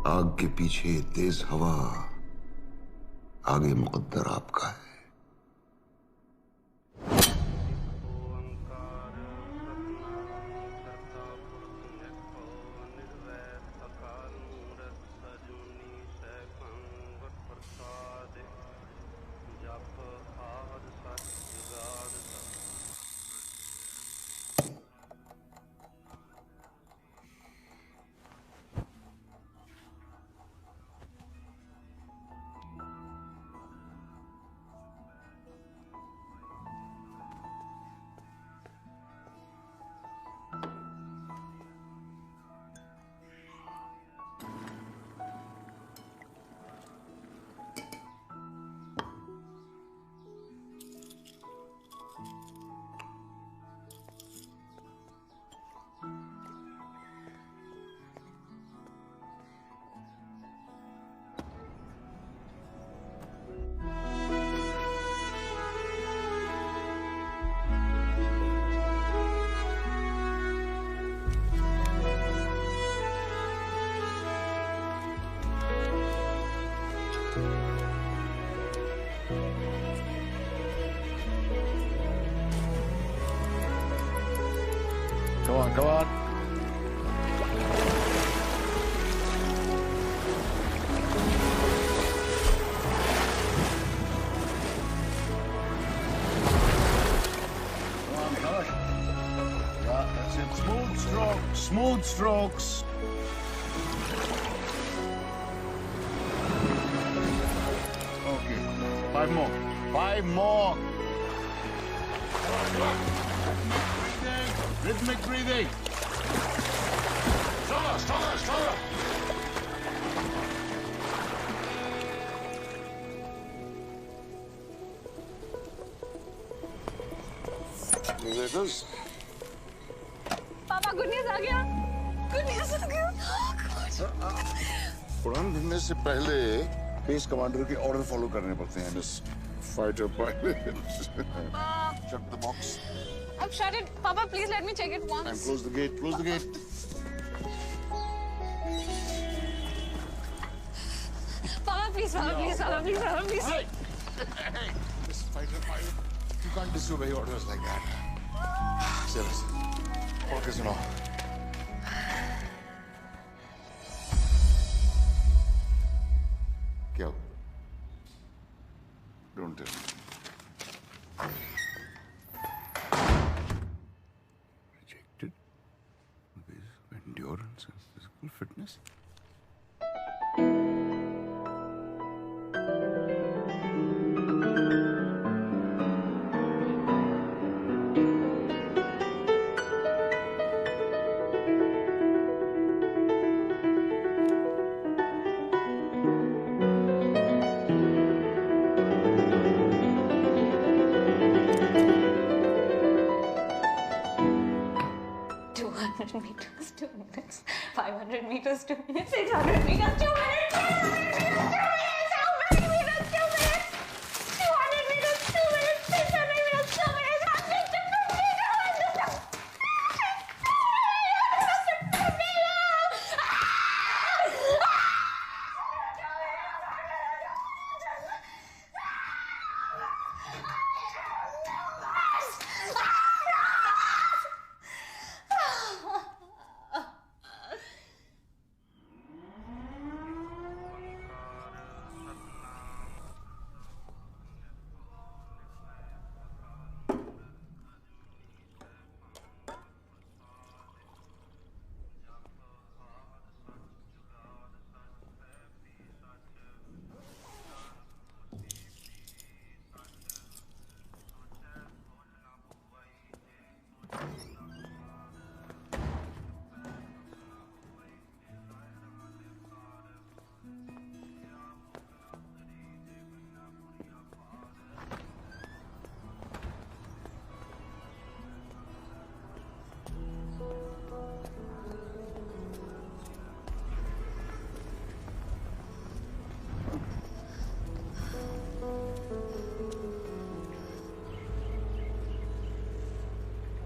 आग के पीछे तेज हवा, आगे मुकद्दर आपका है। Come on, come on. Come on, come on. Yeah, that's it. Smooth strokes, smooth strokes. Okay, 5 more. 5 more. Come on. Rhythmic breathing. Stronger, stronger, stronger. There it goes. पापा good news आ गया। Good news आ गया। उड़ान भरने से पहले base commander के order follow करने पड़ते हैं miss fighter pilot. Shut the box. I've shut it. Papa, please let me check it once. And close the gate. Close the gate. Papa, please, Papa, please, Papa, please, Papa, please. Hey! Hey! This fighter pilot, you can't disobey orders like that. Serious. और किसी सुनो? क्या? Don't tell me. Rejected because of endurance and physical fitness. meters, 2 minutes. 500 meters, 2 minutes. 600 meters, 2 minutes. 700 meters, 2 minutes. How many meters? 2 minutes. 200 meters, 2 minutes. 600 meters, 2 minutes. 150 meters.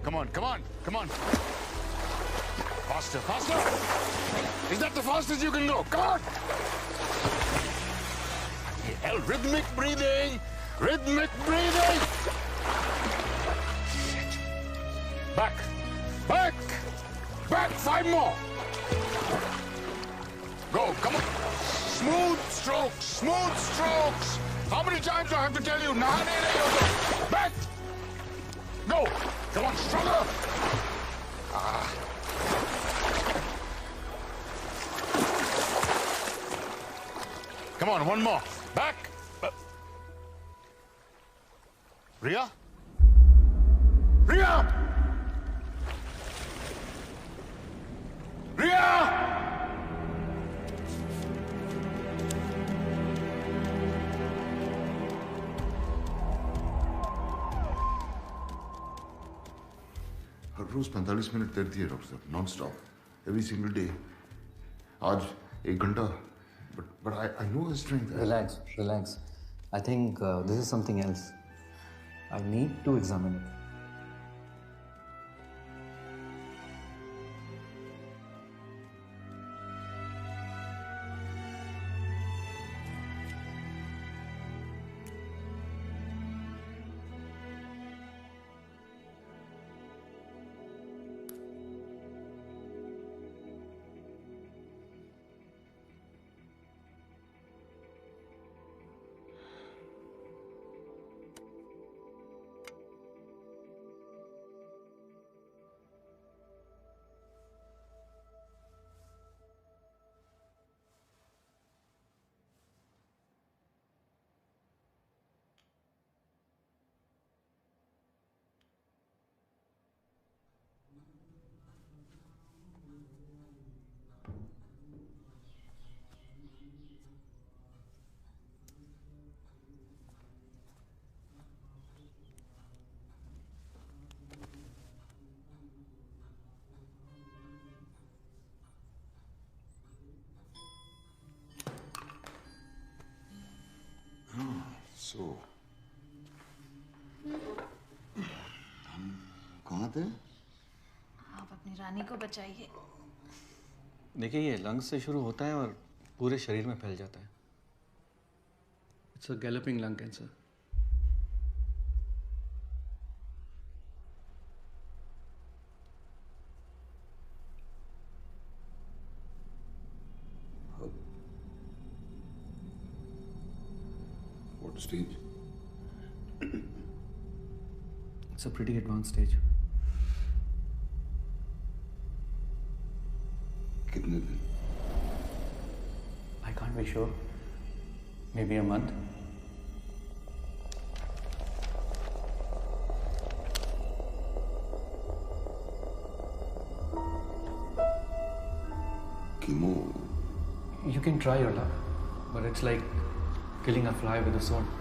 Come on, come on, come on. Faster, faster! Is that the fastest you can go? Come on! Hell, rhythmic breathing! Rhythmic breathing! Shit. Back! Back! Back! 5 more! Go, come on! Smooth strokes! Smooth strokes! How many times do I have to tell you? Back! Go! Come on, stronger! Come on, one more. Back! Ria? Ria! Ria! Her rose 45 minute तैरती है doctor साहब, non stop, every single day. आज 1 घंटा, but I know her strength. Relax. I think this is something else. I need to examine it. So, हम कहाँ थे? आप अपनी रानी को बचाइए. देखिए, ये लंग्स से शुरू होता है और पूरे शरीर में फैल जाता है. It's a galloping lung cancer. What stage? It's a pretty advanced stage. कितने दिन? I can't be sure. Maybe a month. Chemo. You can try your luck, but it's like killing a fly with a sword.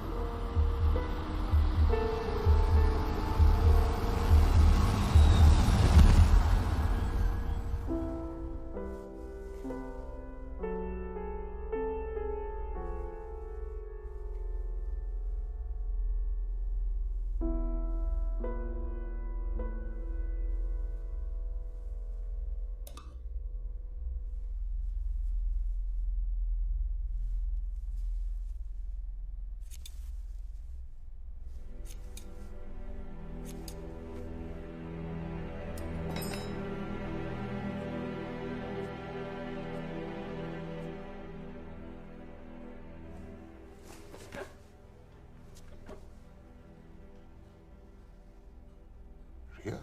Ria?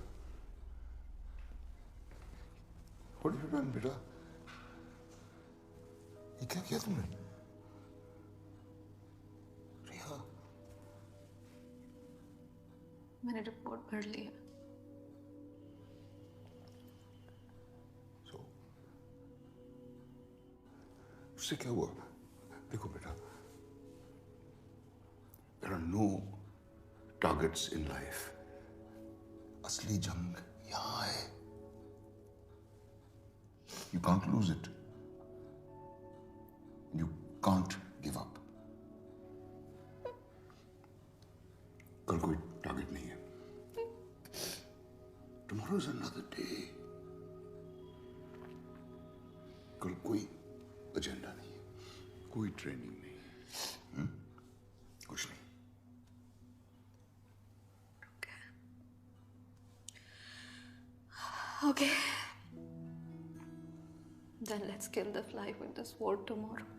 What have you done, बेटा? ये क्या किया तुमने? रिया? मैंने report भर ली है. So, उससे क्या हुआ? देखो बेटा, there are no targets in life. असली जंग यहाँ है. You can't lose it. You can't give up. कल कोई टारगेट नहीं है. Tomorrow is another day. कल कोई एजेंडा नहीं, कोई ट्रेनिंग नहीं, कुछ नहीं। Okay. Then let's kill the fly with the sword tomorrow.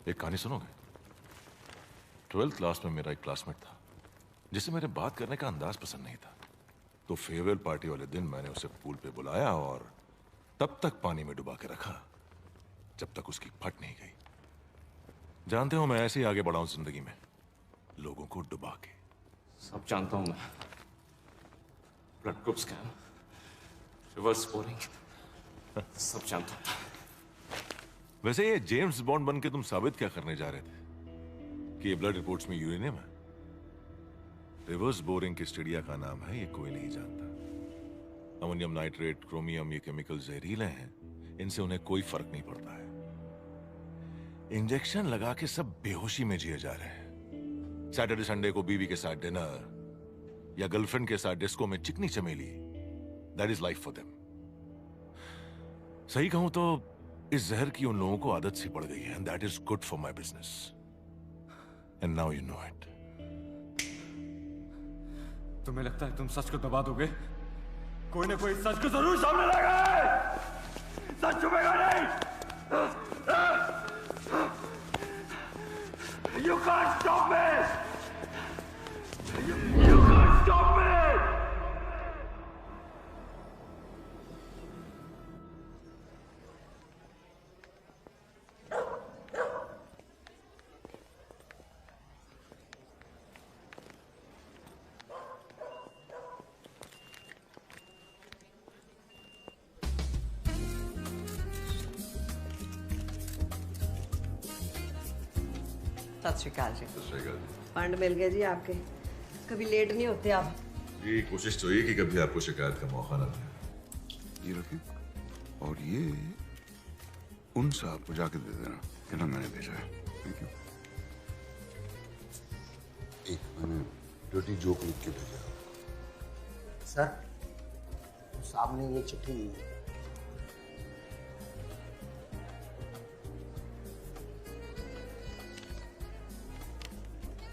एक कहानी सुनोगे? 12th क्लास में मेरा एक क्लासमेट था जिसे मेरे बात करने का अंदाज पसंद नहीं था, तो फेयरवेल पार्टी वाले दिन मैंने उसे पूल पे बुलाया और तब तक पानी में डुबा के रखा जब तक उसकी फट नहीं गई। जानते हो, मैं ऐसे ही आगे बढ़ा हूं जिंदगी में, लोगों को डुबा के। सब जानता हूं मैं। Blood group scan, reverse scoring, सब जानता हूं। वैसे ये जेम्स बॉन्ड बन के तुम साबित क्या करने जा रहे थे कि ये ब्लड रिपोर्ट्स में यूरेनियम है? रिवर्स बोरिंग की स्टडिया का नाम है, ये कोई नहीं जानता। अमोनियम नाइट्रेट, क्रोमियम, ये केमिकल जहरीले हैं, इनसे उन्हें कोई फर्क नहीं पड़ता है। इंजेक्शन लगा के सब बेहोशी में जिए जा रहे हैं। सैटरडे संडे को बीवी के साथ डिनर या गर्लफ्रेंड के साथ डिस्को में चिकनी चमेली, that is life for them. सही कहूं तो इस जहर की उन लोगों को आदत सी पड़ गई है, and that is good for my business, and now you know it. तुम्हें लगता है तुम सच को दबा दोगे? कोई ना कोई सच को जरूर सामने लाएगा। सच छुपेगा नहीं। You can't stop me. You can't stop me. सत श्री अकाल जी। फंड मिल गए जी आपके, कभी लेट नहीं होते आप। जी कोशिश तो ये कि कभी आपको शिकायत का मौका ना मिले। ये रखिए, और ये उन साहब को जाके दे देना, कहना मैंने भेजा है। Thank you. एक मैंने डर्टी जोक लिख के भेजा। सर, साहब ने ये चिट्ठी दी।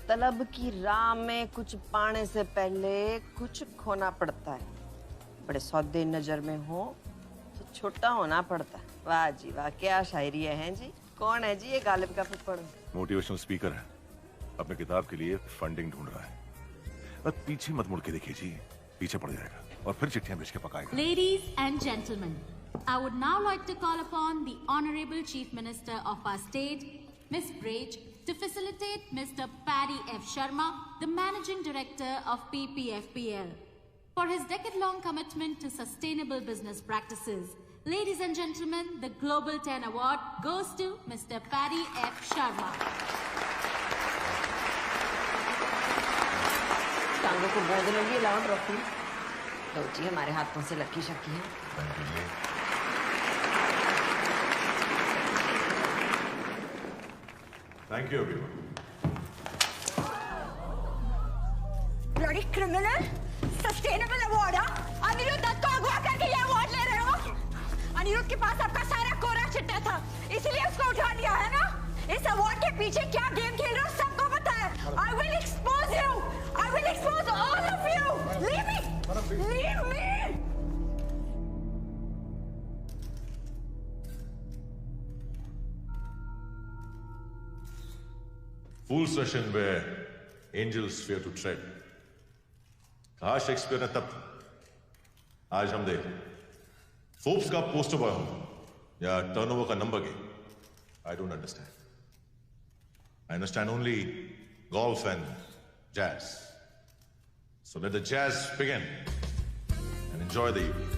तलब की राह में कुछ पाने से पहले कुछ खोना पड़ता है। बड़े सौदे नजर में हो तो छोटा होना पड़ता है। वाह जी वाह, क्या शायरी है जी। कौन है जी ये गालिब का फुफड़? मोटिवेशनल स्पीकर है, अपने किताब के लिए फंडिंग ढूंढ रहा है। अब पीछे मत मुड़ के देखिए जी, पीछे पड़ जाएगा और फिर चिट्ठियां भेज के पकाएगा। Ladies and gentlemen, I would now like to call upon the Honorable Chief Minister of our state, Ms. Braj, to facilitate Mr. Paddy F. Sharma, the Managing Director of PPFPL, for his decade-long commitment to sustainable business practices. Ladies and gentlemen, the Global 10 Award goes to Mr. Paddy F. Sharma. टांगों को गोद लगी, लाओ trophy. लो जी, हमारे हाथों से लकी शकी है। Thank you everyone. Bloody criminal, sustainable award. Anirudh Dutt को अगवा करके ये अवार्ड ले रहे हो? अनिरुद्ध के पास आपका सारा कोरा चिट्टा था, इसीलिए उसको उठा लिया है ना? इस अवार्ड के पीछे क्या गेम खेल रहे हो सबको पता है। I will expose you. I will expose all of you. Leave me. Leave me. Fool session where angels fear to tread. कहा शेक्सपियर ने तब, आज हम देख फोर्ब्स का पोस्टर बॉय हो या टर्नओवर का number game. I don't understand. I understand only golf and jazz. So let the jazz begin and enjoy the evening.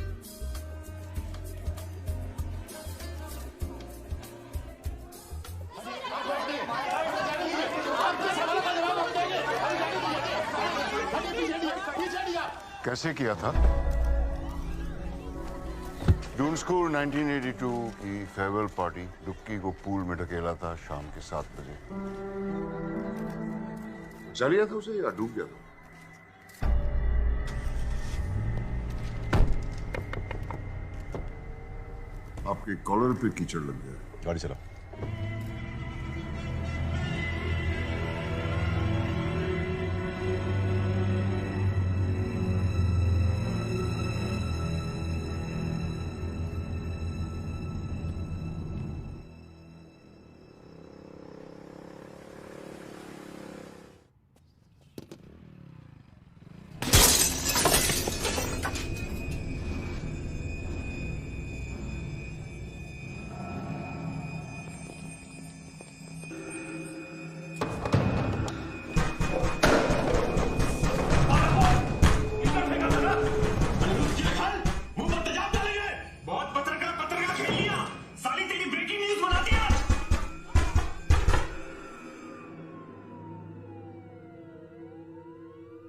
कैसे किया था? जून स्कूल 1982 की फेयरवेल पार्टी, डुक्की को पूल में ढकेला था शाम के 7 बजे। बचा लिया था उसे या डूब गया था? आपके कॉलर पे कीचड़ लग गया। गाड़ी चला।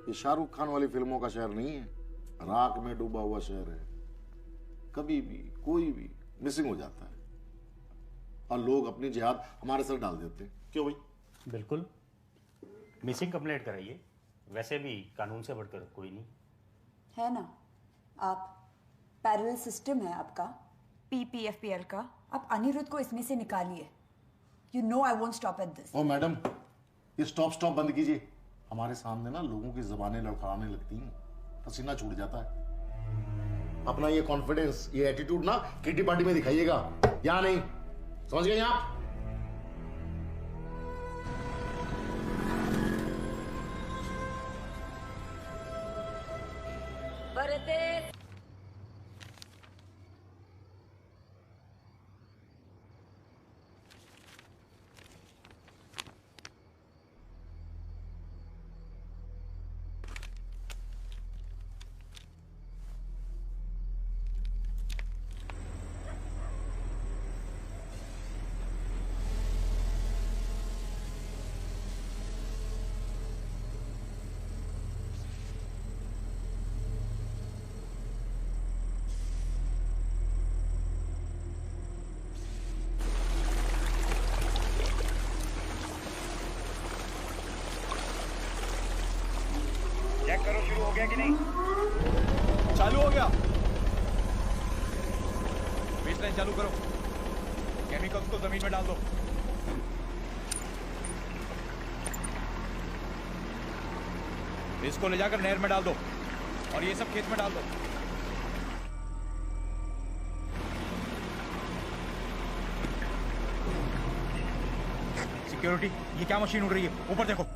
ये शाहरुख खान वाली फिल्मों का शहर नहीं है, राख में डूबा हुआ शहर है। कभी भी कोई भी मिसिंग हो जाता है और लोग अपनी जिहाद हमारे सर डाल देते हैं। क्यों भाई? बिल्कुल, मिसिंग कंप्लेंट कराइए, वैसे भी कानून से बढ़कर कोई नहीं है ना। आप पैरेलल सिस्टम है आपका PPFPL का, आप अनिरुद्ध को इसमें से निकालिए। You know I won't stop at this. Oh madam, ये स्टॉप बंद कीजिए। हमारे सामने ना लोगों की जबानें लड़खड़ाने लगती हैं, पसीना छूट जाता है। अपना ये कॉन्फिडेंस, ये एटीट्यूड ना किटी पार्टी में दिखाइएगा, या नहीं? समझ गए आप? चेक करो शुरू हो गया कि नहीं। चालू हो गया। बेसलाइन चालू करो, केमिकल्स को जमीन में डाल दो। इसको ले जाकर नहर में डाल दो और ये सब खेत में डाल दो। सिक्योरिटी, ये क्या मशीन उड़ रही है? ऊपर देखो।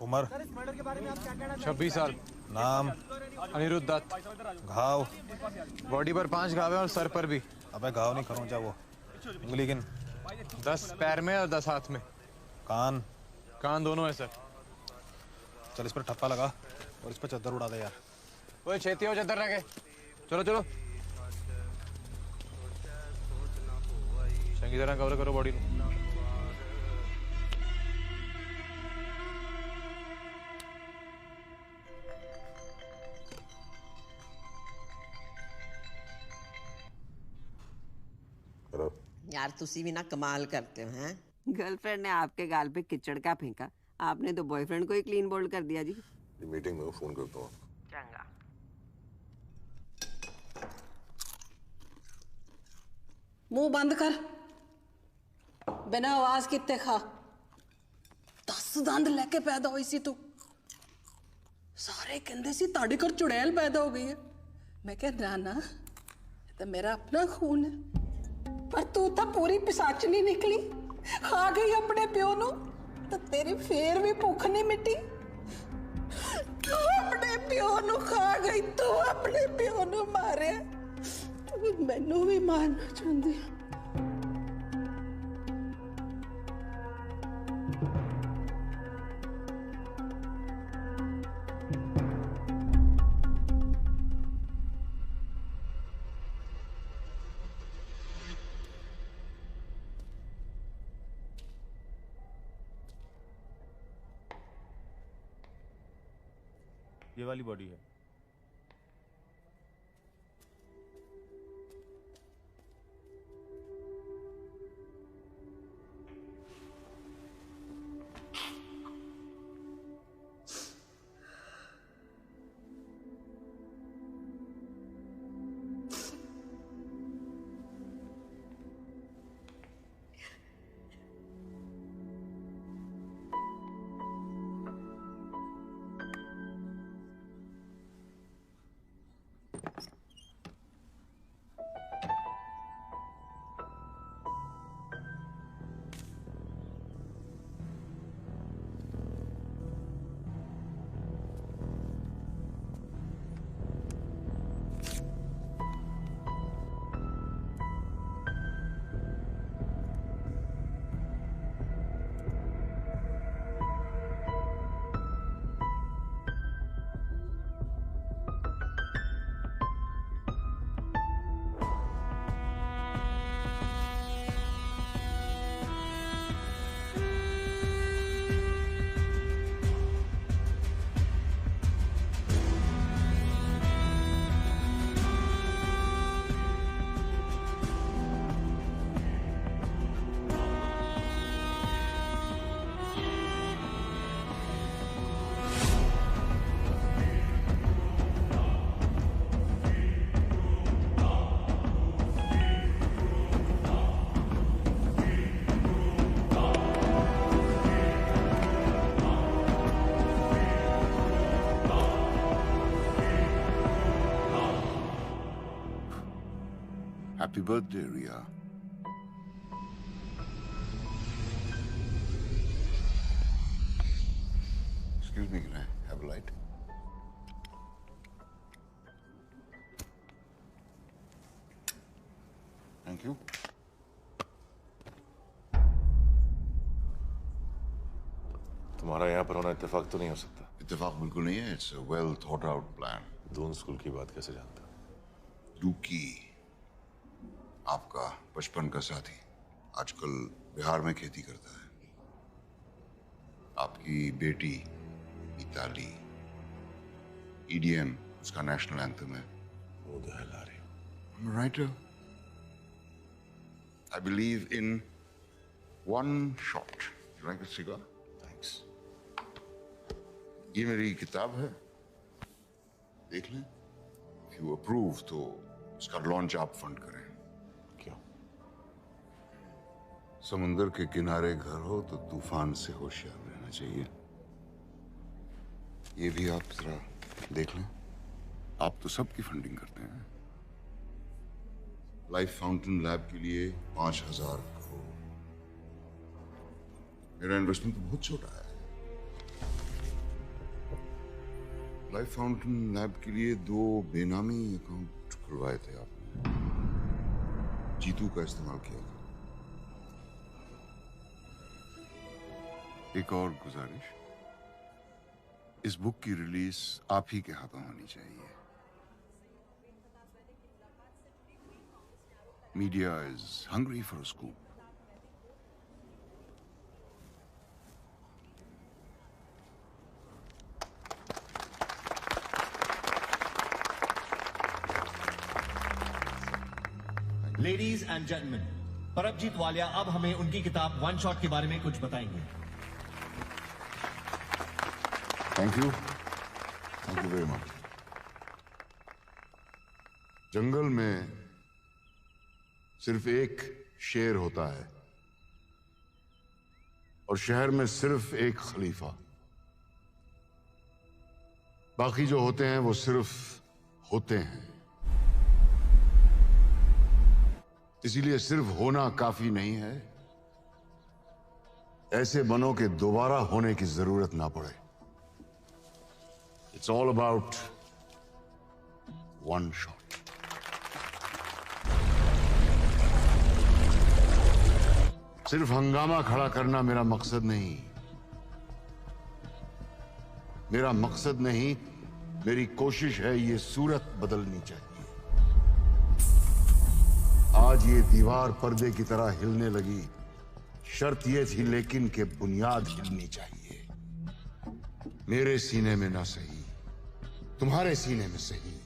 उम्र 26 साल। नाम अनिरुद्ध दत्त। घाव बॉडी पर 5 घाव हैं और सर पर भी। अबे घाव नहीं खरोंचा वो। उंगली गिन। 10 पैर में और 10 हाथ में। कान दोनों है सर। चल इस पर ठप्पा लगा और इस पर चद्दर उड़ा दे यार। ओए छेती हो चद्दर रखे। चलो चलो चंगी तरह कवर करो बॉडी को। यार तुसी भी ना कमाल करते हो हैं। गर्लफ्रेंड ने आपके गाल पे किचड़ का फेंका, आपने तो बॉयफ्रेंड को ही क्लीन बोल्ड कर दिया जी। मीटिंग में फोन करता हूँ। चंगा। मुंह बंद कर, बिना आवाज कितने खा। 10 दंद लेके पैदा हुई सी तू। सारे कहते सी ताड़ी घर चुड़ैल पैदा हो गई है। मैं कह ना ये तो मेरा अपना खून है, पर तू तो पूरी पिसाचनी निकली। खा गई अपने प्यो नू तो तेरी फेर भी भुख नहीं मिटी। तू अपने प्यो नू खा गई, तू अपने प्यो नू मारे, तू मैनू भी मारना चाहती है। ये वाली बॉडी है। Happy birthday, Ria. Excuse me, can I have a light? Thank you. तुम्हारा यहाँ पर होना इत्तेफाक तो नहीं हो सकता। इत्तेफाक बिल्कुल नहीं है। It's a well thought out plan. Doon school की बात कैसे जानता? लूकी, आपका बचपन का साथी, आजकल बिहार में खेती करता है। आपकी बेटी मिताली, EDM उसका नेशनल एंथम है। वो तो है लारी। I'm a writer. I believe in one shot. You like a cigar? Thanks. ये मेरी किताब है, देख लें। If you approve तो इसका लॉन्च आप फंड करें। क्यों? समुंदर के किनारे घर हो तो तूफान से होशियार रहना चाहिए। ये भी आप जरा देख लें। आप तो सबकी फंडिंग करते हैं। लाइफ फाउंटेन लैब के लिए 5,000 करोड़। मेरा इन्वेस्टमेंट तो बहुत छोटा है। लाइफ फाउंटेन लैब के लिए 2 बेनामी अकाउंट खुलवाए थे आपने। जीतू का इस्तेमाल किया था। एक और गुजारिश, इस बुक की रिलीज आप ही के हाथों होनी चाहिए। Media is hungry for a scoop. Ladies and gentleman, Paramjit Walia अब हमें उनकी किताब वन शॉट के बारे में कुछ बताएंगे। Thank you very much. जंगल में सिर्फ एक शेर होता है और शहर में सिर्फ एक खलीफा। बाकी जो होते हैं वो सिर्फ होते हैं। इसीलिए सिर्फ होना काफी नहीं है, ऐसे बनो के दोबारा होने की जरूरत ना पड़े। It's all about one shot. सिर्फ हंगामा खड़ा करना मेरा मकसद नहीं। मेरा मकसद नहीं, मेरी कोशिश है ये सूरत बदलनी चाहिए। आज ये दीवार पर्दे की तरह हिलने लगी, शर्त ये थी लेकिन कि बुनियाद हिलनी चाहिए। मेरे सीने में ना सही, तुम्हारे सीने में सही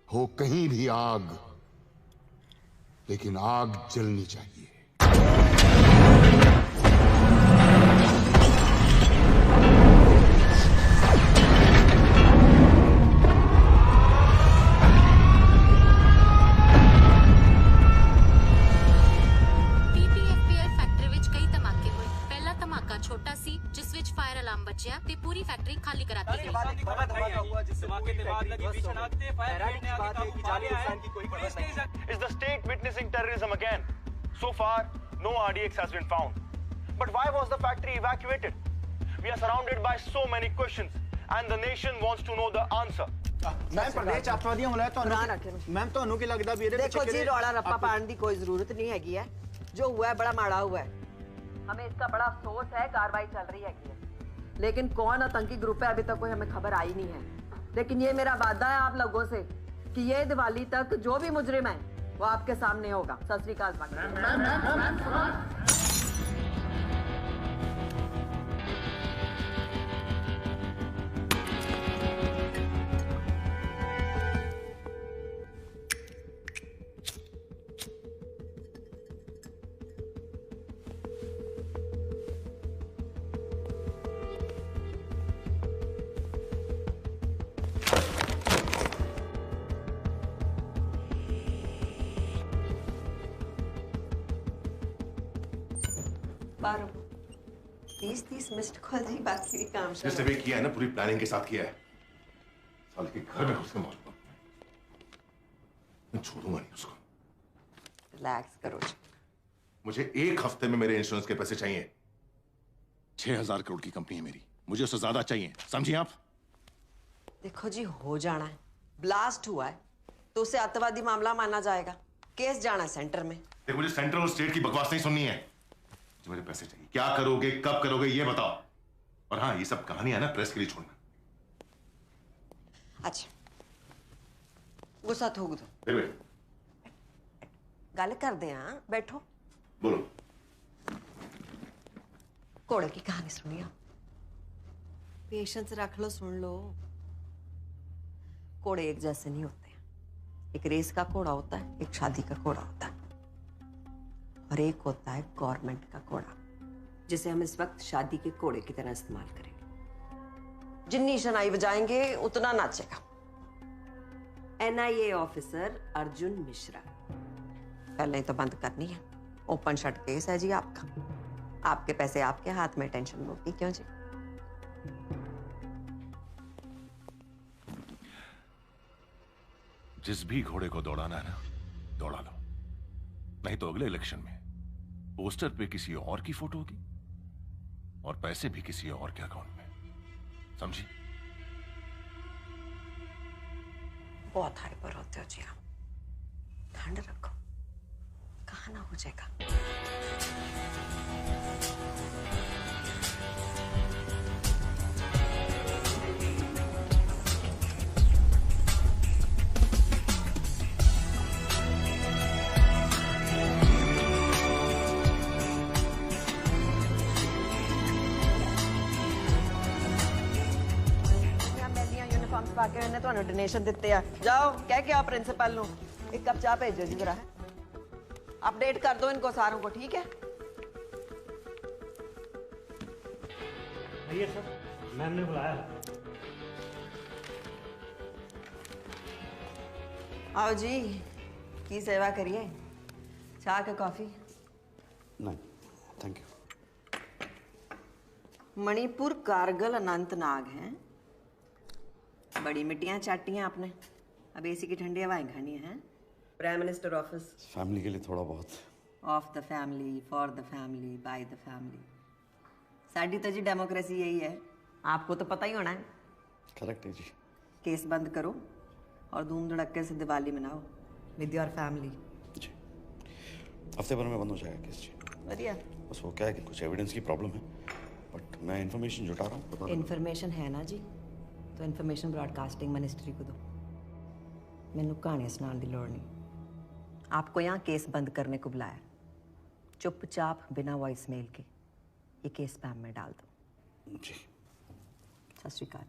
हो कहीं भी आग, लेकिन आग जलनी चाहिए। पूरी फैक्ट्री खाली कराती गई। Is the state witnessing terrorism again? So far, no RDX has been found. But why was the factory evacuated? We are surrounded by so many questions, and the nation wants to know the answer. Ma'am प्रदेश अत्याधिक होना है तो ma'am तो अनु की लगता भी देखो जी, रौला रप्पा पाने की कोई जरूरत नहीं हैगी है। जो हुआ है बड़ा माड़ा हुआ है। हमें इसका बड़ा अफसोस है, कार्रवाई चल रही है। लेकिन कौन आतंकी ग्रुप है अभी तक कोई हमें खबर आई नहीं है। लेकिन ये मेरा वादा है आप लोगों से कि ये दिवाली तक जो भी मुजरिम है वो आपके सामने होगा। सत श्री अकाल। बारो 30 मिस्ड कॉल जी, बाकी भी काम जिसने भी किया है ना पूरी प्लानिंग के साथ किया है। साले के घर में उसके मारूंगा, मैं छोड़ूंगा नहीं उसको। रिलैक्स करो जी। मुझे 1 हफ्ते में मेरे इंश्योरेंस के पैसे चाहिए। 6,000 करोड़ की कंपनी है मेरी, मुझे उससे ज्यादा चाहिए, समझिए आप? देखो जी, हो जाना है। ब्लास्ट हुआ है तो उसे आतंकवादी मामला माना जाएगा। केस जाना है सेंटर में। देखो मुझे सेंट्रल और स्टेट की बकवास नहीं सुननी है। जो मुझे पैसे चाहिए, क्या करोगे, कब करोगे, ये बताओ। और हाँ, ये सब कहानी है ना, प्रेस के लिए छोड़ना। अच्छा, गुस्सा थूक दो, फिर गल कर दे। हाँ बैठो, बोलो। घोड़े की कहानी सुनिए। पेशेंस रख लो, सुन लो। घोड़े एक जैसे नहीं होते। एक रेस का घोड़ा होता है, एक शादी का घोड़ा होता है, और एक होता है गवर्नमेंट का घोड़ा, जिसे हम इस वक्त शादी के घोड़े की तरह इस्तेमाल करेंगे। जितनी शनाई बजाएंगे उतना नाचेगा। NIA officer Arjun Mishra. पहले तो बंद करनी है। ओपन शट केस है जी आपका। आपके पैसे आपके हाथ में, टेंशन होगी क्यों जी? जिस भी घोड़े को दौड़ाना है ना, दौड़ा लो। नहीं तो अगले इलेक्शन में पोस्टर पे किसी और की फोटो होगी और पैसे भी किसी और के अकाउंट में। समझी? बहुत हाइपर होते हो जी आप। ठंड रखो, कहा ना हो जाएगा। बाकी उन्हें तो डोनेशन दिते आ। जाओ कह के आप प्रिंसिपल नु एक कप चाह भेजो जी जरा। अपडेट कर दो इनको सारों को, ठीक है? भैया सर, मैम ने बुलाया। आओ जी, की सेवा करिए। चाह के कॉफी? नहीं थैंक यू। मणिपुर, कारगिल, अनंतनाग हैं। बड़ी मिट्टियां चाटी हैं आपने। अब एसी की ठंडी हवाएं खानी है। Prime minister office. फैमिली के लिए थोड़ा बहुत। Of the family, for the family, by the family. साडी तो जी डेमोक्रेसी यही है, आपको तो पता ही होना है। करेक्ट है जी। केस बंद करो और धूम धड़क्के से दिवाली मनाओ विद योर फैमिली। जी, हफ्ते भर में बंद हो जाएगा केस जी। बढ़िया। बस वो क्या है कि कुछ एविडेंस की प्रॉब्लम है, बट मैं इन्फॉर्मेशन जुटा रहा हूँ। इन्फॉर्मेशन है ना जी, तो इन्फॉर्मेशन ब्रॉडकास्टिंग मिनिस्ट्री को दो। मैनू कहानियां सुनाने की लोड़ नहीं। आपको यहाँ केस बंद करने को बुलाया। चुपचाप बिना वॉइस मेल के ये केस स्पैम में डाल दो। जी। सत श्री अकाल।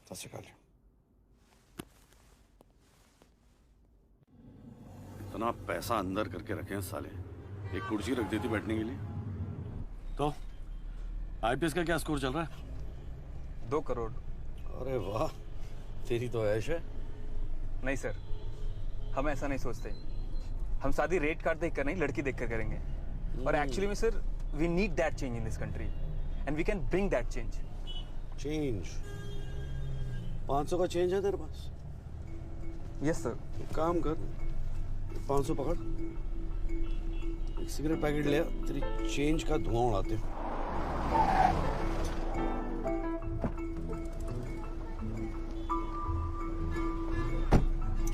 सत श्री अकाल। इतना पैसा अंदर करके रखे हैं साले, एक कुर्सी रख देती बैठने के लिए। तो IPS का क्या स्कोर चल रहा है? 2 करोड़। अरे वाह, तेरी तो ऐश है। नहीं सर, हम ऐसा नहीं सोचते। हम शादी रेट कार्ड देखकर नहीं, लड़की देखकर करेंगे। और एक्चुअली में sir, we need that change in this country and we can bring that change. Change? 500 का चेंज है तेरे पास? Yes sir. एक काम कर, 500 पकड़, एक सिगरेट पैकेट ले, तेरी चेंज का धुआं उड़ाते हैं।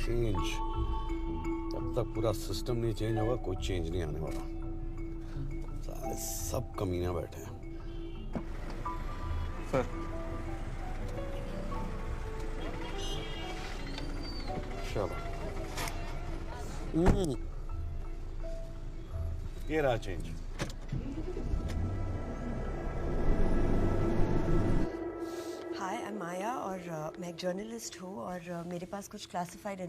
चेंज? जब तक पूरा सिस्टम नहीं चेंज होगा, कोई चेंज नहीं आने वाला। साले सब कमीने बैठे हैं। सर चलो, ये रहा चेंज। हाय, आई एम माया और मैं एक जर्नलिस्ट हूँ और मेरे पास कुछ क्लासिफाइड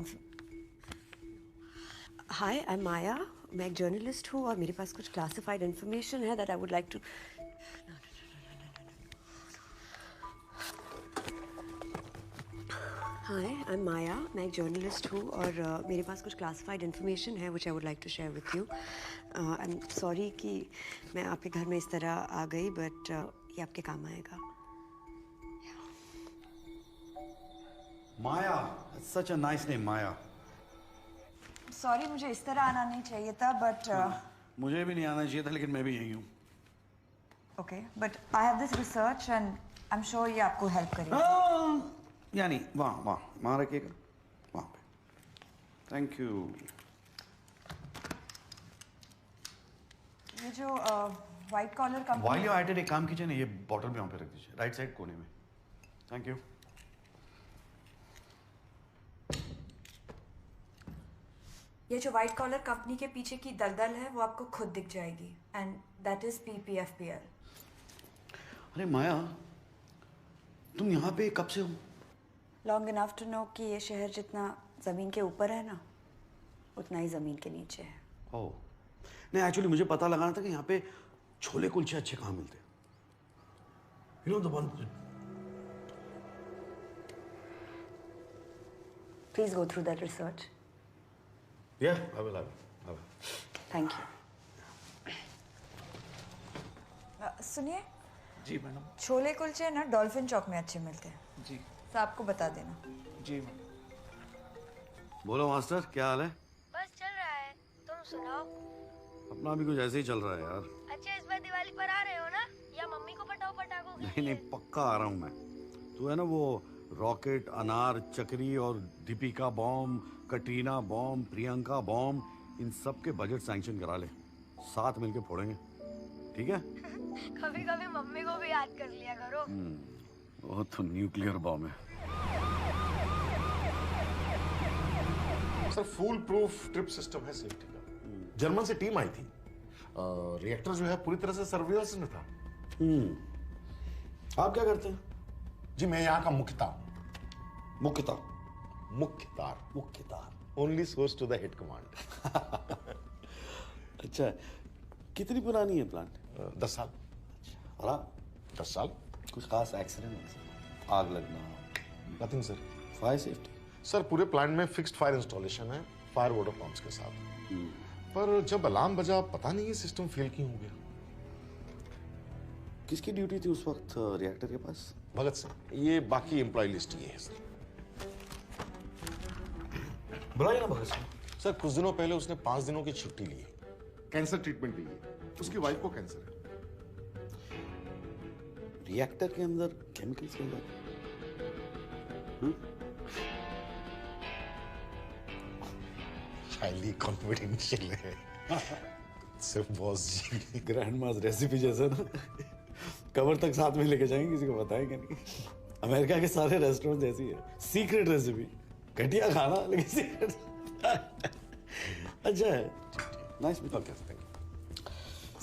इन्फॉर्मेशन है that I would like to. Hi, I am Maya, मैं एक जर्नलिस्ट हूँ और मेरे पास कुछ क्लासिफाइड इन्फॉर्मेशन है which I would like to share with you. I am sorry कि मैं आपके घर में इस तरह आ गई, बट ये आपके काम आएगा। Maya, such a nice name, Maya. Sorry, मुझे इस तरह आना नहीं चाहिए था, बट मुझे भी नहीं आना चाहिए था, लेकिन मैं भी यही हूँ। Okay, but I have this research and I am sure ये आपको हेल्प करेगा। यानी वहाँ रखिएगा, वहाँ पे। Thank you. ये जो white collar company while you at it, एक काम कीजिए ना, ये बॉटल भी वहाँ पे रख दीजिए, राइट साइड कोने में। Thank you. ये जो व्हाइट कॉलर कंपनी के पीछे की दलदल है वो आपको खुद दिख जाएगी, एंड दैट इज PPFPL। अरे माया, तुम यहाँ पे कब से हो? लॉन्ग इनफ टू नो कि ये शहर जितना जमीन के ऊपर है ना, उतना ही जमीन के नीचे है। ओह नहीं, एक्चुअली मुझे पता लगाना था कि यहाँ पे छोले कुलचे अच्छे कहाँ मिलते हैं। You know the one. Please go through that research. Yeah, I will. Thank you. सुनिए जी मैडम। छोले कुलचे ना डॉल्फिन चौक में अच्छे मिलते हैं जी। तो आपको बता देना। जी। बोलो मास्टर, क्या हाल है? बस चल रहा है, तुम सुनाओ। अपना भी कुछ ऐसे ही चल रहा है यार। अच्छा, इस बार दिवाली पर आ रहे हो ना, या मम्मी को पटाओ पटाखों के नहीं, पक्का आ रहा हूँ मैं। तू है ना वो रॉकेट, अनार, चक्री और Deepika bomb, Katrina bomb, Priyanka bomb, इन सब के बजट सैंक्शन करा ले, साथ मिलके फोड़ेंगे, ठीक है? कभी कभी मम्मी को भी याद कर लिया करो। वो तो न्यूक्लियर बॉम्ब है। Sir full proof trip system है सेफ्टी का। जर्मन से टीम आई थी, रिएक्टर जो है पूरी तरह से सर्विलेंस में था। आप क्या करते हैं? जी मैं यहाँ का Mukhtar. Only source to the head command. अच्छा, कितनी पुरानी है प्लांट? 10 साल। और 10 साल। कुछ खास एक्सीडेंट, आग लगना? Nothing sir. Fire safety? Sir पूरे प्लांट में फिक्स्ड फायर इंस्टॉलेशन है, फायर वाटर पंप्स के साथ। पर जब अलार्म बजा, पता नहीं ये सिस्टम फेल क्यों हो गया। किसकी ड्यूटी थी उस वक्त रिएक्टर के पास? भगत सिंह। ये बाकी एम्प्लॉय लिस्ट ये है सर। बुलाइए ना भगत सिंह। सर कुछ दिनों पहले उसने 5 दिनों की छुट्टी ली है, कैंसर ट्रीटमेंट ली है। उसकी वाइफ को कैंसर है। रिएक्टर के अंदर केमिकल्स मिल जाते? हाईली कॉन्फिडेंशियल है। सिर्फ बॉस जी। ग्रैंड मास रेसिपी जैसा ना, कवर तक साथ में लेके जाएंगे, किसी को बताएंगे नहीं। अमेरिका के सारे रेस्टोरेंट ऐसी है, सीक्रेट रेसिपी, घटिया खाना लेकिन सीक्रेट। अच्छा है, nice meeting. Okay thank you.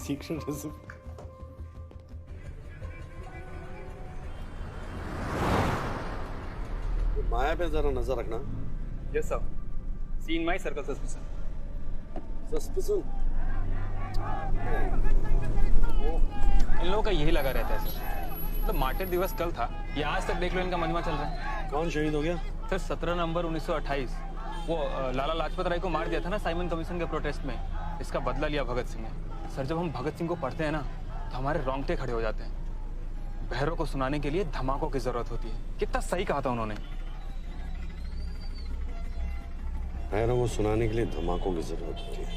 Secret recipe. Maya पे जरा नजर रखना। Yes sir. Seen my circle suspicion. इन लोगों का यही लगा रहता है सर। मतलब मार्टिर दिवस कल था, ये आज तक देख लो इनका मजमा चल रहा है। कौन शहीद हो गया? सर 17 नवंबर 1928 वो लाला लाजपत राय को मार दिया था ना साइमन कमीशन के प्रोटेस्ट में। इसका बदला लिया भगत सिंह ने। सर जब हम भगत सिंह को पढ़ते हैं ना तो हमारे रोंगटे खड़े हो जाते हैं। बहरों को सुनाने के लिए धमाकों की जरूरत होती है। कितना सही कहा था उन्होंने। बहरों को सुनाने के लिए धमाकों की जरूरत होती है।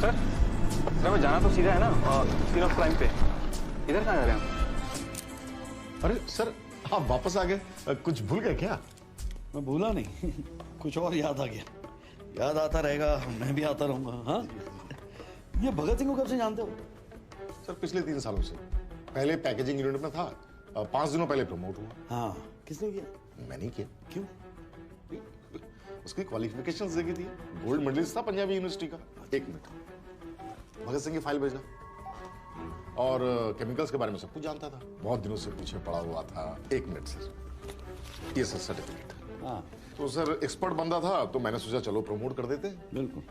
सर मैं जाना तो सीधा है ना सीन ऑफ क्राइम पे। इधर कहाँ जा रहे हैं? अरे सर आप वापस आ गए, कुछ भूल गए क्या? मैं भूला नहीं, कुछ और याद आ गया। याद आता रहेगा, मैं भी आता रहूंगा। हाँ, ये भगत सिंह को कब से जानते हो? सर पिछले 3 सालों से। पहले पैकेजिंग यूनिट में था, 5 दिनों पहले प्रमोट हुआ। हाँ, किसने किया? मैंने किया। क्यों? उसकी क्वालिफिकेशंस देखी थी, गोल्ड मेडलिस्ट था पंजाबी यूनिवर्सिटी का। 1 मिनट, भगत सिंह की फाइल भेजा और केमिकल्स के बारे में सब कुछ जानता था, बहुत दिनों से पीछे पड़ा हुआ था। 1 मिनट सर, ये सर सर्टिफिकेट। हाँ तो सर एक्सपर्ट बंदा था तो मैंने सोचा चलो प्रमोट कर देते। बिल्कुल।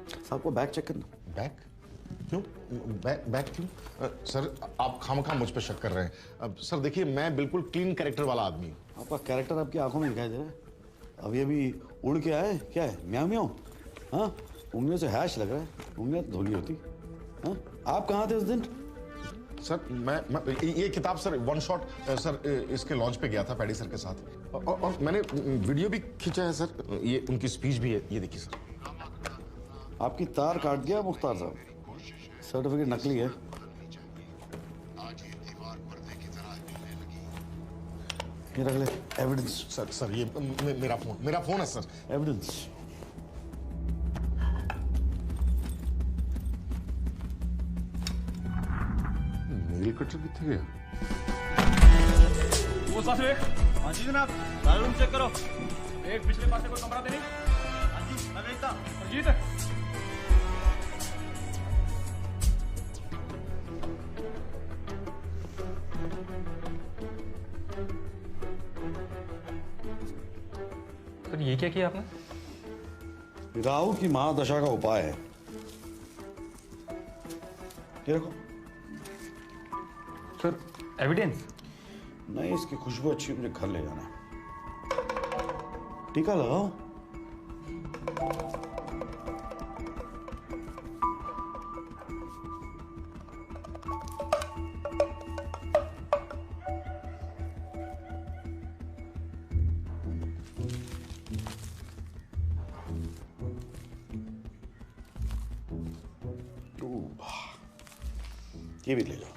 साहब को बैग चेक करना। बैग क्यों? बैग क्यों? सर आप खामखा मुझ पर शक कर रहे हैं। अब सर देखिए मैं बिल्कुल क्लीन कैरेक्टर वाला आदमी हूँ। आपका कैरेक्टर आपकी आंखों में दिखाई दे रहा है। अब ये भी उड़ के आए, क्या है? म्याऊ म्याऊ। हाँ, उंगलियों से हैश लग रहा है, उंगलियां धोनी होती। हाँ, आप कहाँ थे उस दिन? सर मैं ये किताब सर 1 शॉट सर इसके लॉन्च पे गया था पैडी सर के साथ, और मैंने वीडियो भी खींचा है सर। ये उनकी स्पीच भी है, ये देखिए सर। आपकी तार काट दिया मुख्तार साहब, सर्टिफिकेट नकली है। ये रख ले एविडेंस। सर ये मेरा फोन है सर। एविडेंस नेल कटर कितने गया? वो साथ में हाँ जी जनाब, सारा रूम चेक करो। एक पिछले पास से कोई कमरा दे नहीं? हाँ जी, मैं देखता। अजीत सर ये क्या किया आपने? राहु की महादशा का उपाय है। ये रखो। Sir evidence? नहीं, इसकी खुशबू अच्छी, मुझे घर ले जाना। टीका लगाओ। ये भी ले जाओ।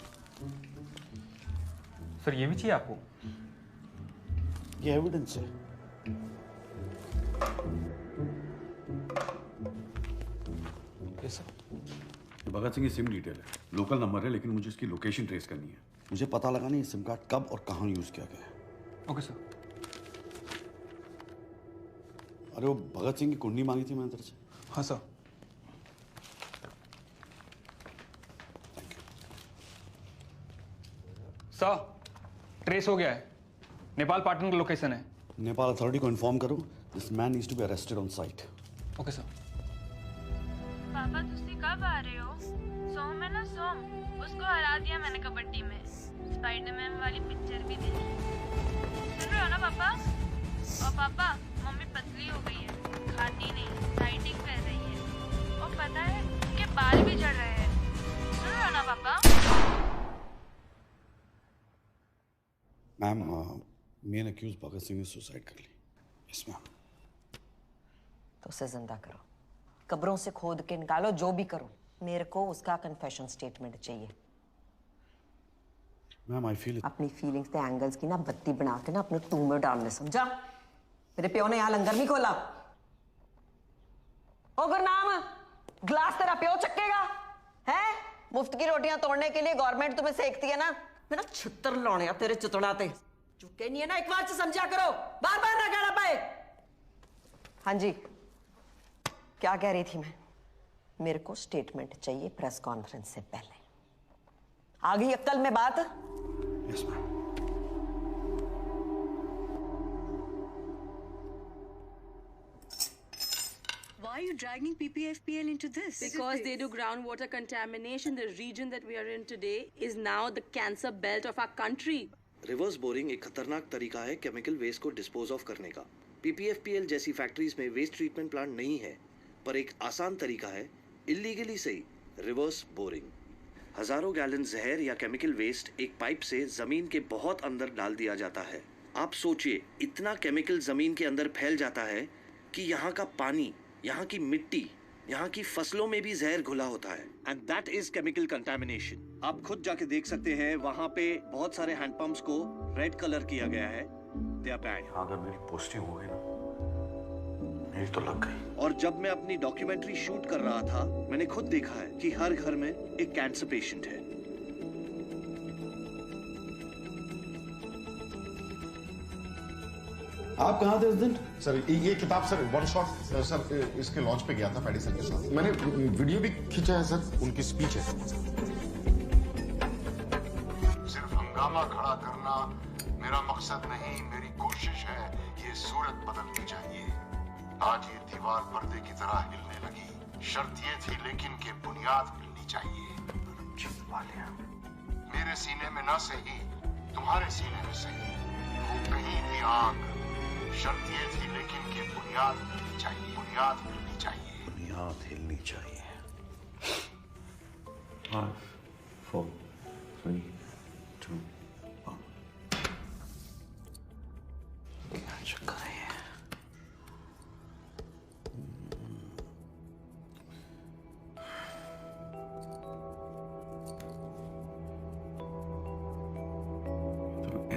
सर ये भी चाहिए आपको? ये एविडेंस है। Yes sir. ये भगत सिंह की सिम डिटेल है, लोकल नंबर है, लेकिन मुझे इसकी लोकेशन ट्रेस करनी है। मुझे पता लगाना है ये सिम कार्ड कब और कहाँ यूज किया गया है। Okay sir. अरे वो भगत सिंह की कुंडली मांगी थी मैंने तेरे से। हाँ सर। सर ट्रेस हो गया है, नेपाल पाटन का लोकेशन है। नेपाल अथॉरिटी को इन्फॉर्म करो, this man needs to be arrested on site. Okay sir. पापा तुसी कब आ रहे हो? सोम है ना, सोम, उसको हरा दिया मैंने कबड्डी में। स्पाइडरमैन वाली पिक्चर भी देखी। सुन रहे हो ना पापा? और पापा मम्मी पतली हो गई है, खाती नहीं, डाइटिंग कर रही है, और पता है उनके बाल भी झड़ रहे हैं। सुन रहे हो ना पापा? Ma'am, main accused Bhagat Singh ने सुसाइड कर ली। Yes ma'am. तो उसे जिंदा करो, कब्रों से खोद के निकालो, जो भी करो, मेरे को उसका कन्फेशन स्टेटमेंट चाहिए। मैम आई फील अपनी फीलिंग्स पे एंगल्स की ना बत्ती बना के ना अपने टू में डालने, समझा? मेरे प्यो ने यहाँ लंगर नहीं खोला। ओ गुरनाम, ग्लास तेरा प्यो चक्केगा है? मुफ्त की रोटियां तोड़ने के लिए गवर्नमेंट तुम्हें सेकती है ना। मैं ना छितर लाने तेरे चितड़ा ते चुके नहीं है ना, एक बार से समझा करो, बार बार ना कहना पाए। हाँ जी, क्या कह रही थी मैं? मेरे को स्टेटमेंट चाहिए प्रेस कॉन्फ्रेंस से पहले। आ गई अक्ल में बात? Yes ma'am. Why are you dragging PPFPL into this? Because they do groundwater contamination. The region that we are in today is now the cancer belt of our country. Reverse boring एक खतरनाक तरीका है chemical waste को dispose of करने का। PPFPL जैसी factories में waste treatment plant नहीं है, पर एक आसान तरीका है इलीगली सही रिवर्स बोरिंग। हजारों गैलन जहर या केमिकल वेस्ट एक पाइप से जमीन के बहुत अंदर डाल दिया जाता है। आप सोचिए, इतना केमिकल जमीन के अंदर फैल जाता है कि यहाँ का पानी, यहाँ की मिट्टी, यहाँ की फसलों में भी जहर घुला होता है। And that is chemical contamination. आप खुद जाके देख सकते हैं, वहाँ पे बहुत सारे हैंडपंप्स को रेड कलर किया गया है। They are bad. अगर मेरी पोस्टिंग हो गई ना, मेरी तो लग गई। और जब मैं अपनी डॉक्यूमेंट्री शूट कर रहा था, मैंने खुद देखा है कि हर घर में एक कैंसर पेशेंट है। आप कहाँ थे उस दिन? सर ये किताब सर वन शॉट सर इसके लॉन्च पे गया था पैडी सर के साथ। मैंने वीडियो भी खींचा है सर, उनकी स्पीच है। सिर्फ हंगामा खड़ा करना मेरा मकसद नहीं, मेरी कोशिश है ये सूरत बदलनी चाहिए। आज ये दीवार पर्दे की तरह हिलने लगी, शर्त ये थी लेकिन कि बुनियाद हिलनी चाहिए। मेरे सीने में ना सही, तुम्हारे सीने में सही, वो कहीं भी आग। शर्त ये थी लेकिन कि बुनियाद हिलनी चाहिए, बुनियाद हिलनी चाहिए, बुनियाद हिलनी चाहिए। 5, 4, 3, 2, 1। क्या चक्कर है?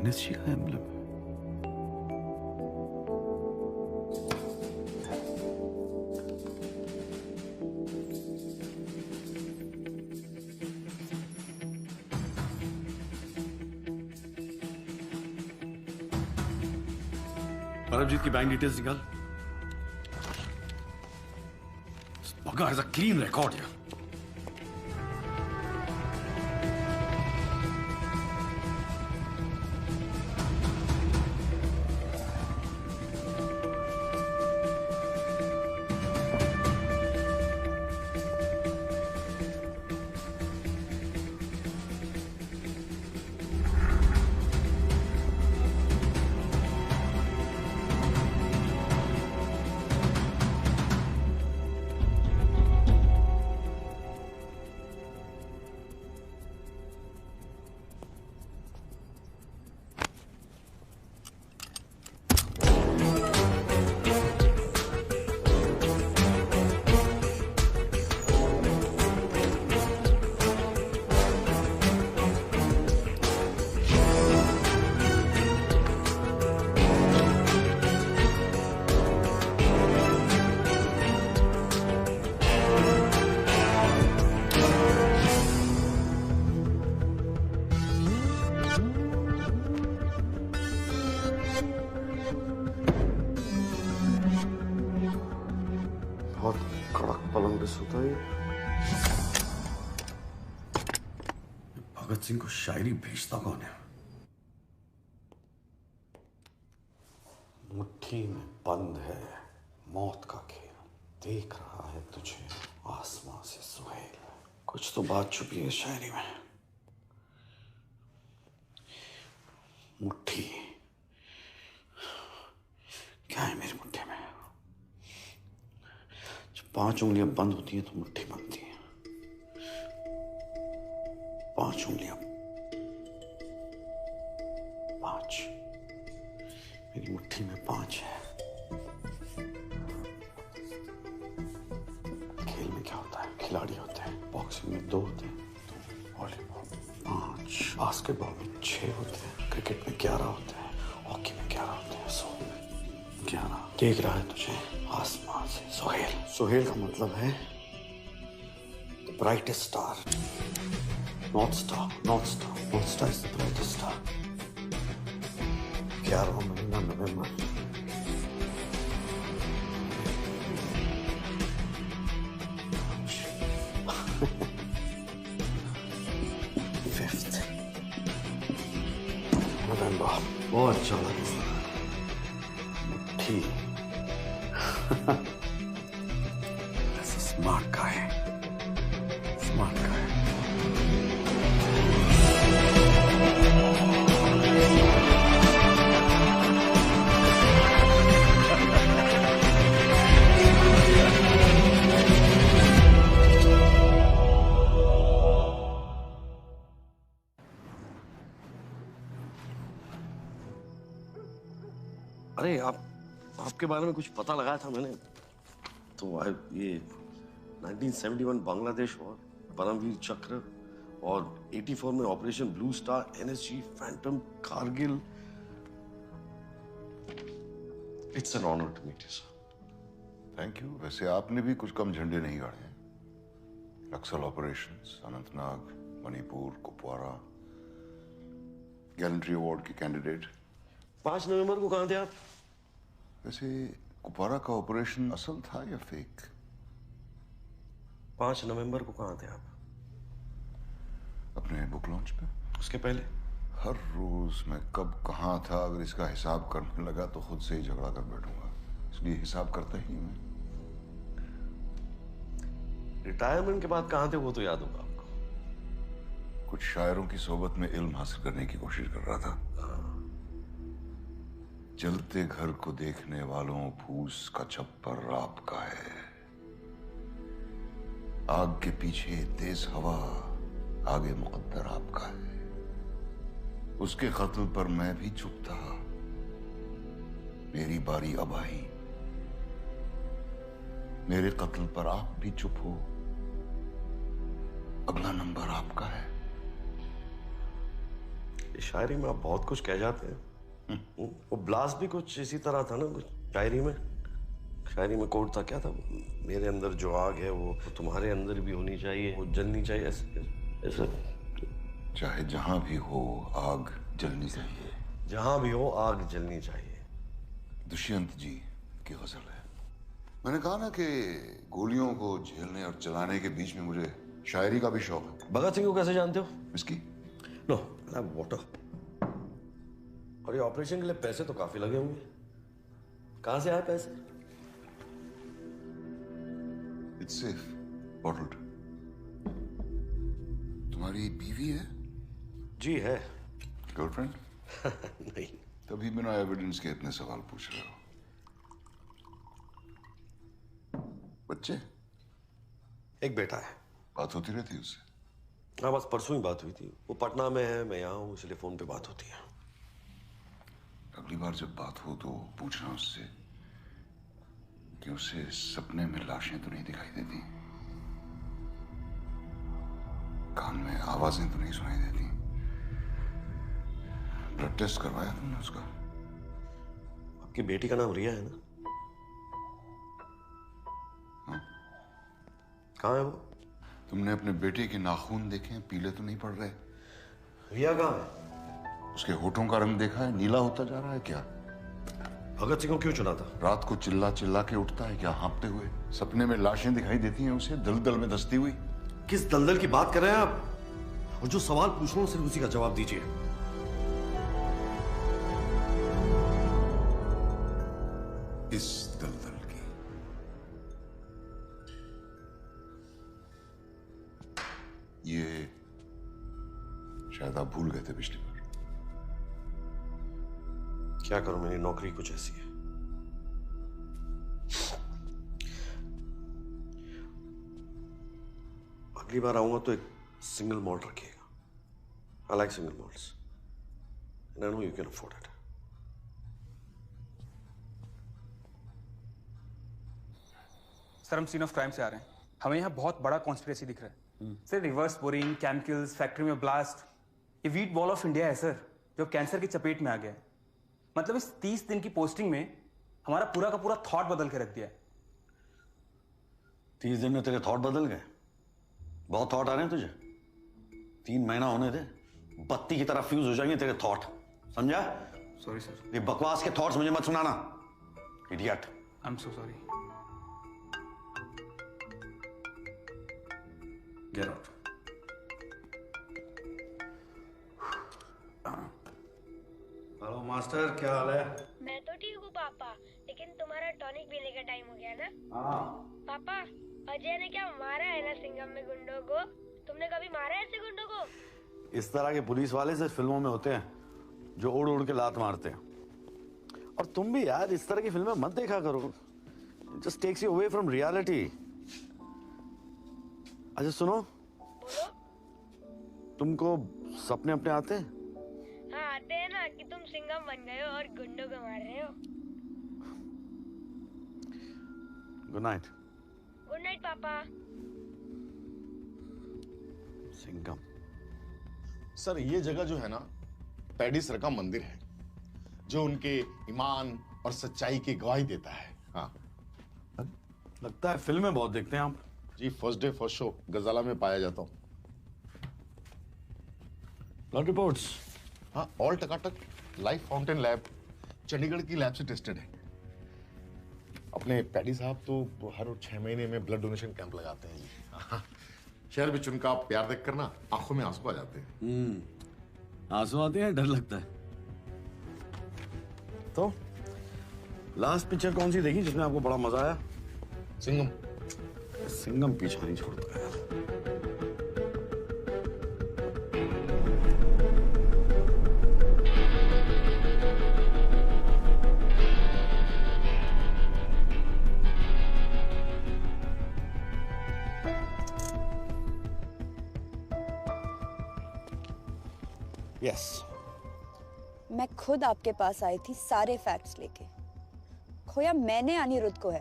NSG का एम्ब्लम है। परमजीत की बैंक डिटेल्स निकाल। Bugger has a clean record here. Bhagat Singh को शायरी भेजता कौन है? मुट्ठी में बंद है मौत का खेल, देख रहा है तुझे आसमां से सुहेल। कुछ तो बात छुपी है शायरी में। मुट्ठी क्या है मेरी मुट्ठी में? जब 5 उंगलियां बंद होती हैं तो मुट्ठी बनती है। 5 उंगलियां, 5। मेरी मुट्ठी में 5 है। खेल में क्या होता है? खिलाड़ी होते हैं। बॉक्सिंग में 2 होते हैं, वॉलीबॉल 5, बास्केटबॉल में 6 होते हैं, क्रिकेट में 11 होते हैं, हॉकी में 11 होते हैं, 11। देख रहा है तुझे आसमान से सुहेल। सुहेल का मतलब है brightest star, north star. North star is the brightest star. 11वां महीना नवंबर। नवंबर बहुत अच्छा लगा। मुट्ठी स्मार्ट का है, स्मार्ट का है। अरे आपके बारे में कुछ पता लगाया था मैंने, तो ये 1971 बांग्लादेश वॉर, परमवीर चक्र, और 84 में Operation Blue Star, NSG, Phantom, Kargil. It's an honour to meet you sir. Thank you. वैसे आपने भी कुछ कम झंडे नहीं गाड़े हैं। Naxal operations, Anantnag, Manipur, Kupwara, gallantry award के कैंडिडेट। 5 नवंबर को कहाँ थे आप? वैसे कुपवारा का ऑपरेशन असल था या फेक? 5 नवंबर को कहाँ थे आप? अपने बुक लॉन्च पे। उसके पहले? हर रोज मैं कब कहाँ था अगर इसका हिसाब करने लगा तो खुद से ही झगड़ा कर बैठूंगा, इसलिए हिसाब करता ही नहीं मैं। रिटायरमेंट के बाद कहाँ थे वो तो याद होगा आपको। कुछ शायरों की सोबत में इल्म हासिल करने की कोशिश कर रहा था। जलते घर को देखने वालों फूस का छप्पर आपका है। आग के पीछे तेज हवा, आगे मुकद्दर आपका है। उसके कत्ल पर मैं भी चुप था, मेरी बारी अब आई। मेरे कत्ल पर आप भी चुप हो, अगला नंबर आपका है। शायरी में आप बहुत कुछ कह जाते हैं। वो ब्लास्ट भी कुछ इसी तरह था ना, कुछ शायरी में। शायरी में कोड था, क्या था? मेरे अंदर जो आग है वो तुम्हारे अंदर भी होनी चाहिए, वो जलनी चाहिए। ऐसे चाहे जहां भी हो आग जलनी चाहिए। जहां भी हो आग जलनी चाहिए। दुष्यंत जी की गजल है। मैंने कहा ना कि गोलियों को झेलने और चलाने के बीच में मुझे शायरी का भी शौक है। भगत सिंह को कैसे जानते हो? इसकी नो वाटर। और ये ऑपरेशन के लिए पैसे तो काफी लगे होंगे, कहां से आए पैसे? It's safe, bottled. तुम्हारी बीवी है? जी है। गर्लफ्रेंड? नहीं। तभी बिना एविडेंस के इतने सवाल पूछ रहे हो। बच्चे? एक बेटा है। बात होती रहती है उससे? हाँ, बस परसों ही बात हुई थी। वो पटना में है, मैं यहाँ हूँ, इसलिए फोन पे बात होती है। अगली बार जब बात हो तो पूछना उससे कि उसे सपने में लाशें तो नहीं दिखाई देती, कान में आवाजें तो नहीं सुनाई देती। ब्लड टेस्ट करवाया तुमने उसका? आपकी बेटी का नाम रिया है ना? हाँ? कहाँ है वो? तुमने अपने बेटे के नाखून देखे हैं? पीले तो नहीं पड़ रहे? रिया कहाँ है? उसके होठों का रंग देखा है? नीला होता जा रहा है क्या? भगत सिंह को क्यों चुना था? रात को चिल्ला चिल्ला के उठता है क्या हाँपते हुए? सपने में लाशें दिखाई देती हैं उसे दलदल में धंसती हुई? किस दलदल की बात कर रहे हैं आप? और जो सवाल पूछ रहा हूं सिर्फ उसी का जवाब दीजिए। इस दलदल की। ये शायद आप भूल गए थे पिछली बार। क्या करूं, मेरी नौकरी कुछ ऐसी है। अगली बार आऊंगा तो एक सिंगल मॉल्ट रखिएगा। I like single malts and I know you can afford it. Sir, हम सीन ऑफ क्राइम से आ रहे हैं। हमें यहाँ बहुत बड़ा कॉन्स्पिरेसी दिख रहा है। सर, रिवर्स बोरिंग, केमिकल्स, फैक्ट्री में ब्लास्ट, ये वीट बॉल ऑफ इंडिया है सर, जो कैंसर की चपेट में आ गया है। मतलब इस 30 दिन की पोस्टिंग में हमारा पूरा का पूरा थॉट बदल के रख दिया है। 30 दिन में तेरे थॉट बदल गए? बहुत थॉट आ रहे हैं तुझे। 3 महीना होने दे, बत्ती की तरह फ्यूज हो जाएंगे तेरे थॉट, समझा? Sorry sir. ये बकवास के थॉट्स मुझे मत सुनाना, idiot. I am so sorry. Get out. Hello master, क्या हाल है? मैं तो ठीक हूँ पापा, लेकिन तुम्हारा टॉनिक पीने का टाइम हो गया ना? हाँ। पापा, अजय ने क्या मारा है ना सिंघम में गुंडों को? तुमने कभी मारा है ऐसे गुंडों को? इस तरह के पुलिस वाले सिर्फ फिल्मों में होते हैं, जो उड़ उड़ के लात मारते हैं। और तुम भी यार इस तरह की फिल्में मत देखा करो, just takes you away from reality. अच्छा सुनो, तुमको सपने अपने आते हैं? हाँ आते हैं ना, कि तुम सिंघम बन गए हो और गुंडों को मार रहे हो। Good night. गुड नाइट पापा। सिंघम। सर, ये जगह जो है ना, पैडी सर का मंदिर है, जो उनके ईमान और सच्चाई की गवाही देता है। हाँ, लगता है फिल्में बहुत देखते हैं आप। जी, फर्स्ट डे फर्स्ट शो गजाला में पाया जाता हूँ। Blood reports? हाँ, ऑल टकाटक। लाइफ फाउंटेन लैब चंडीगढ़ की लैब से टेस्टेड है। अपने पैडी साहब तो हर 6 महीने में ब्लड डोनेशन कैंप लगाते हैं जी। शहर में उनका प्यार देख कर ना आंखों में आंसू आ जाते हैं। आंसू आते हैं, डर लगता है। तो लास्ट पिक्चर कौन सी देखी जिसमें आपको बड़ा मजा आया? सिंघम। सिंघम पीछे नहीं छोड़ता यार। यस, मैं खुद आपके पास आई थी सारे फैक्ट्स लेके। खोया मैंने अनिरुद्ध को है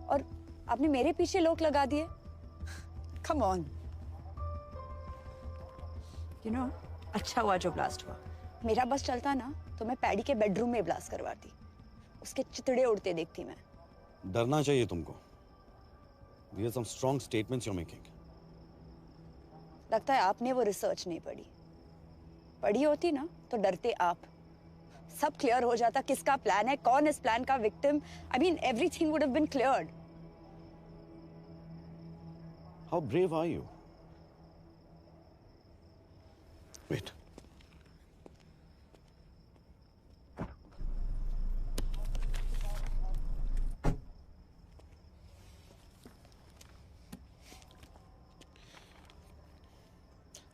और आपने मेरे पीछे लोग लगा दिए। Come on. यू नो, अच्छा हुआ जो ब्लास्ट हुआ। मेरा बस चलता ना तो मैं पैडी के बेडरूम में ब्लास्ट करवाती, उसके चितड़े उड़ते देखती मैं। डरना चाहिए तुमको। These are some strong statements you're making. लगता है आपने वो रिसर्च नहीं पढ़ी। पढ़ी होती ना तो डरते आप। सब क्लियर हो जाता, किसका प्लान है, कौन इस प्लान का victim. I mean everything would have been cleared. How brave are you? Wait,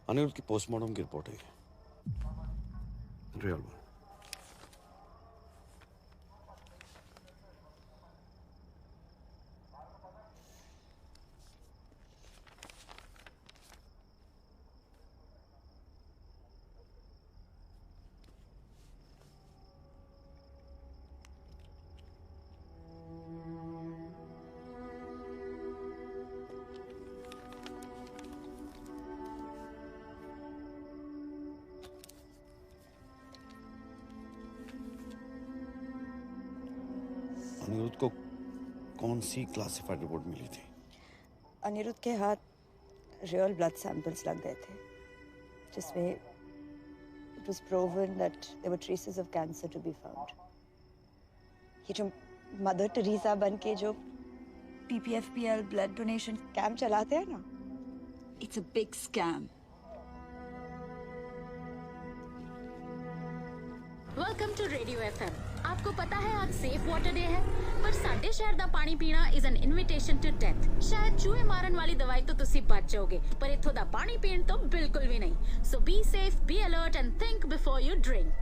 Aniruddh की पोस्टमार्टम की रिपोर्ट है, रियल वन। अनिरुद्ध को कौन सी क्लासिफाइड रिपोर्ट मिली थी? अनिरुद्ध के हाथ रियल ब्लड सैंपल्स लग गए थे, जिसमें it was proven that there were traces of cancer to be found. ये जो मदर टेरेसा बन के जो PPFPL ब्लड डोनेशन कैंप चलाते हैं ना, it's a big scam. Welcome to radio FM। आपको पता है आज सेफ वाटर डे है, पर साडे शहर दा पानी पीना is an invitation to death. शायद चूहे मारन वाली दवाई तो तुसी बच जाओगे, पर इथों दा पानी पीण तो बिल्कुल भी नहीं। So be safe, be alert and think before you drink.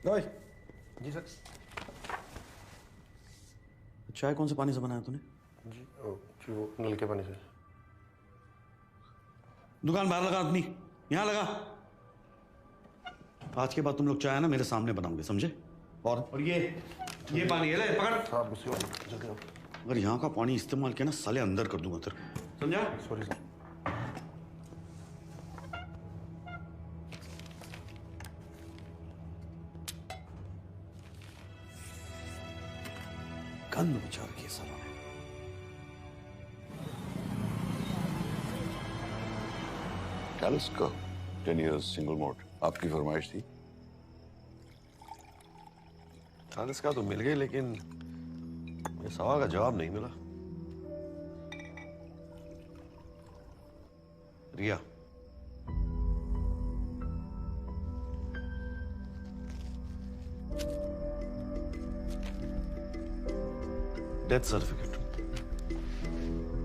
ओए, जी सर। चाय कौन से पानी से बनाया तूने? जी वो नल के पानी से। दुकान बाहर लगा आदमी, यहाँ लगा। आज के बाद तुम लोग चाय ना मेरे सामने बनाओगे, समझे? और ये पानी है, ले पकड़। हाँ जल्दी। अगर यहाँ का पानी इस्तेमाल किया ना, साले अंदर कर दूंगा तेरे, समझा? Sorry sir. गंद मचा रखी है सालों ने। कैलिस का 10 years सिंगल मोड आपकी फरमाइश थी? कैलिस का तो मिल गई, लेकिन ये सवाल का जवाब नहीं मिला। रिया, डेथ सर्टिफिकेट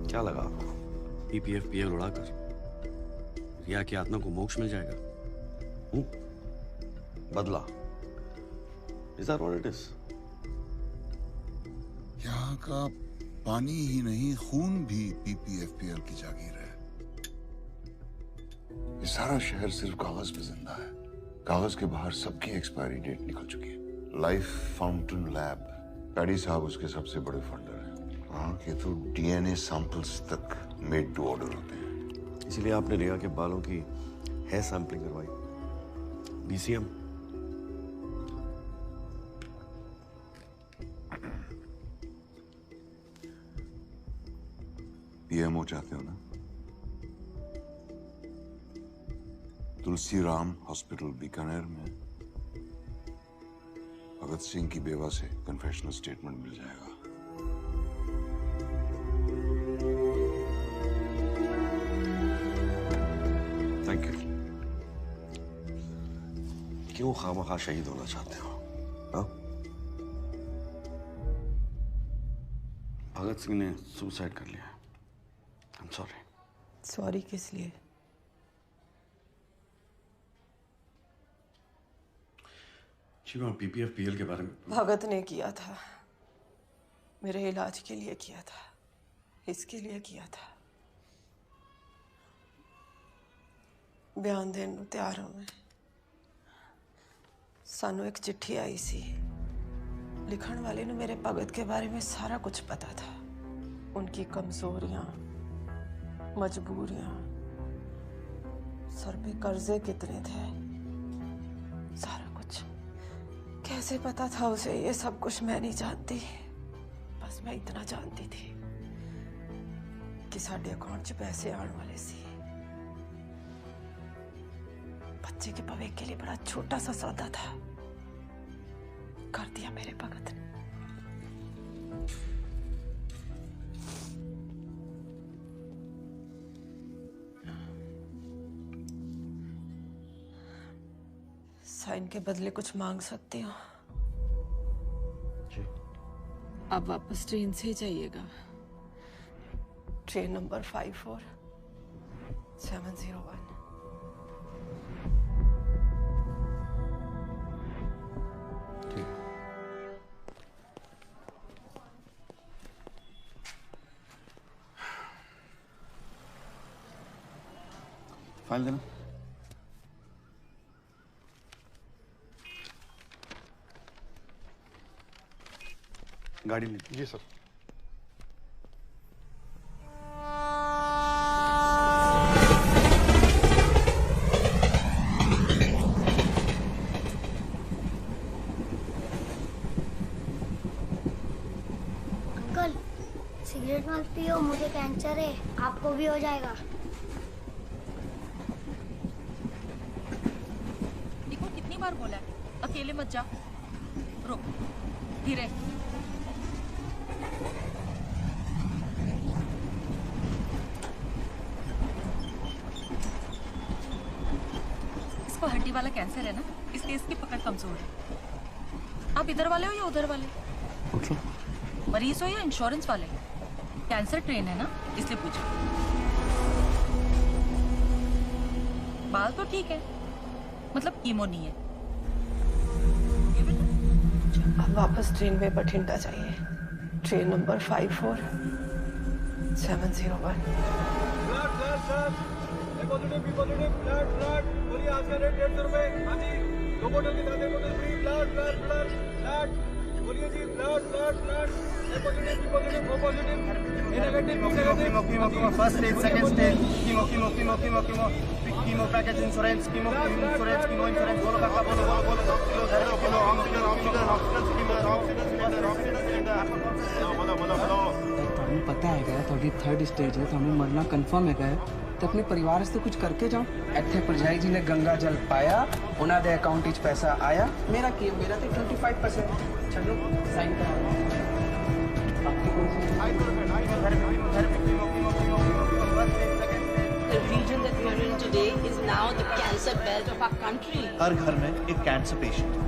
क्या लगा आपको? PPFPL उड़ाकर रिया की आत्मा को मोक्ष मिल जाएगा। बदला, is that what it is? यहाँ का पानी ही नहीं, खून भी PPFPL की जागीर है। ये सारा शहर सिर्फ कागज पे जिंदा है। कागज के बाहर सबकी एक्सपायरी डेट निकल चुकी है। लाइफ फाउंटेन लैब, पैडी साहब उसके सबसे बड़े फंडर हैं। वहाँ के तो DNA सैंपल्स तक मेड टू ऑर्डर होते हैं। इसलिए आपने रिया के बालों की हेयर सैंपलिंग करवाई? BCM? PMO चाहते हो ना? तुलसी राम हॉस्पिटल बीकानेर में भगत सिंह की बेवा से कन्फेशनल स्टेटमेंट मिल जाएगा। Thank you. क्यों खामखा शहीद होना चाहते हो? हाँ? भगत सिंह ने सुसाइड कर लिया। I'm sorry। सॉरी किस लिए? शिवा, PPFPL के बारे में भगत ने किया था, मेरे इलाज के लिए किया था, इसके लिए किया था। बयान देने ਨੂੰ ਤਿਆਰ ਹਾਂ ਮੈਂ। ਸਾਨੂੰ एक चिट्ठी आई सी, लिखण वाले ने मेरे भगत के बारे में सारा कुछ पता था। उनकी कमजोरियां, मजबूरियां, सर पे कर्जे कितने थे, सारा कुछ। कैसे पता था उसे ये सब कुछ? मैं नहीं जानती, बस मैं इतना जानती थी कि साडे अकाउंट च पैसे आने वाले सी। बच्चे के भविष्य के लिए बड़ा छोटा सा सौदा था, कर दिया मेरे भगत ने। साइन के बदले कुछ मांग सकती हूँ? आप वापस ट्रेन से ही जाइएगा, ट्रेन नंबर 54701। फाइल देना। गाड़ी लीजिए। जी सर। अंकल, सिगरेट मत पियो, मुझे कैंसर है, आपको भी हो जाएगा। देखो कितनी बार बोला है, अकेले मत जा। रुक, धीरे। इसको हड्डी वाला कैंसर है ना, इसलिए इसकी पकड़ कमजोर है। आप इधर वाले हो या उधर वाले? मरीज हो या इंश्योरेंस वाले? कैंसर ट्रेन है ना, इसलिए पूछा। बाल तो ठीक है, मतलब कीमो नहीं है। अब वापस ट्रेन में बठिंडा जाइए, ट्रेन नंबर 54701। बोलिए आज का रेट 150 रुपए। हाँ जी, 2 बोतल के साथ 1 बोतल free. Blood blood blood blood. बोलिए जी, blood blood blood. A positive, B positive, O positive, A negative, B negative. Chemo first stage, second stage, chemo chemo package insurance, chemo insurance, chemo insurance. बोलो काका, बोलो kilo oxygen ਤੁਹਾਨੂੰ ਪਤਾ ਹੈਗਾ ਤੁਹਾਡੀ 3rd stage ਹੈ, ਤੁਹਾਨੂੰ ਮਰਨਾ ਕਨਫਰਮ ਹੈਗਾ ਤੇ ਆਪਣੇ ਪਰਿਵਾਰ ਵਾਸਤੇ ਕੁਝ ਕਰਕੇ ਜਾਓ। ਇੱਥੇ ਪਰਜਾਈ ਜੀ ਨੇ ਗੰਗਾ ਜਲ ਪਾਇਆ, ਉਹਨਾਂ ਦੇ ਅਕਾਊਂਟ ਵਿੱਚ ਪੈਸਾ ਆਇਆ। ਮੇਰਾ ਕੀ, ਮੇਰਾ ਤੇ 25% ਚਲੋ ਸਾਈਨ ਕਰਾ ਲਓ। The region that we are in today is now the cancer belt of our country. हर घर में एक कैंसर पेशेंट है।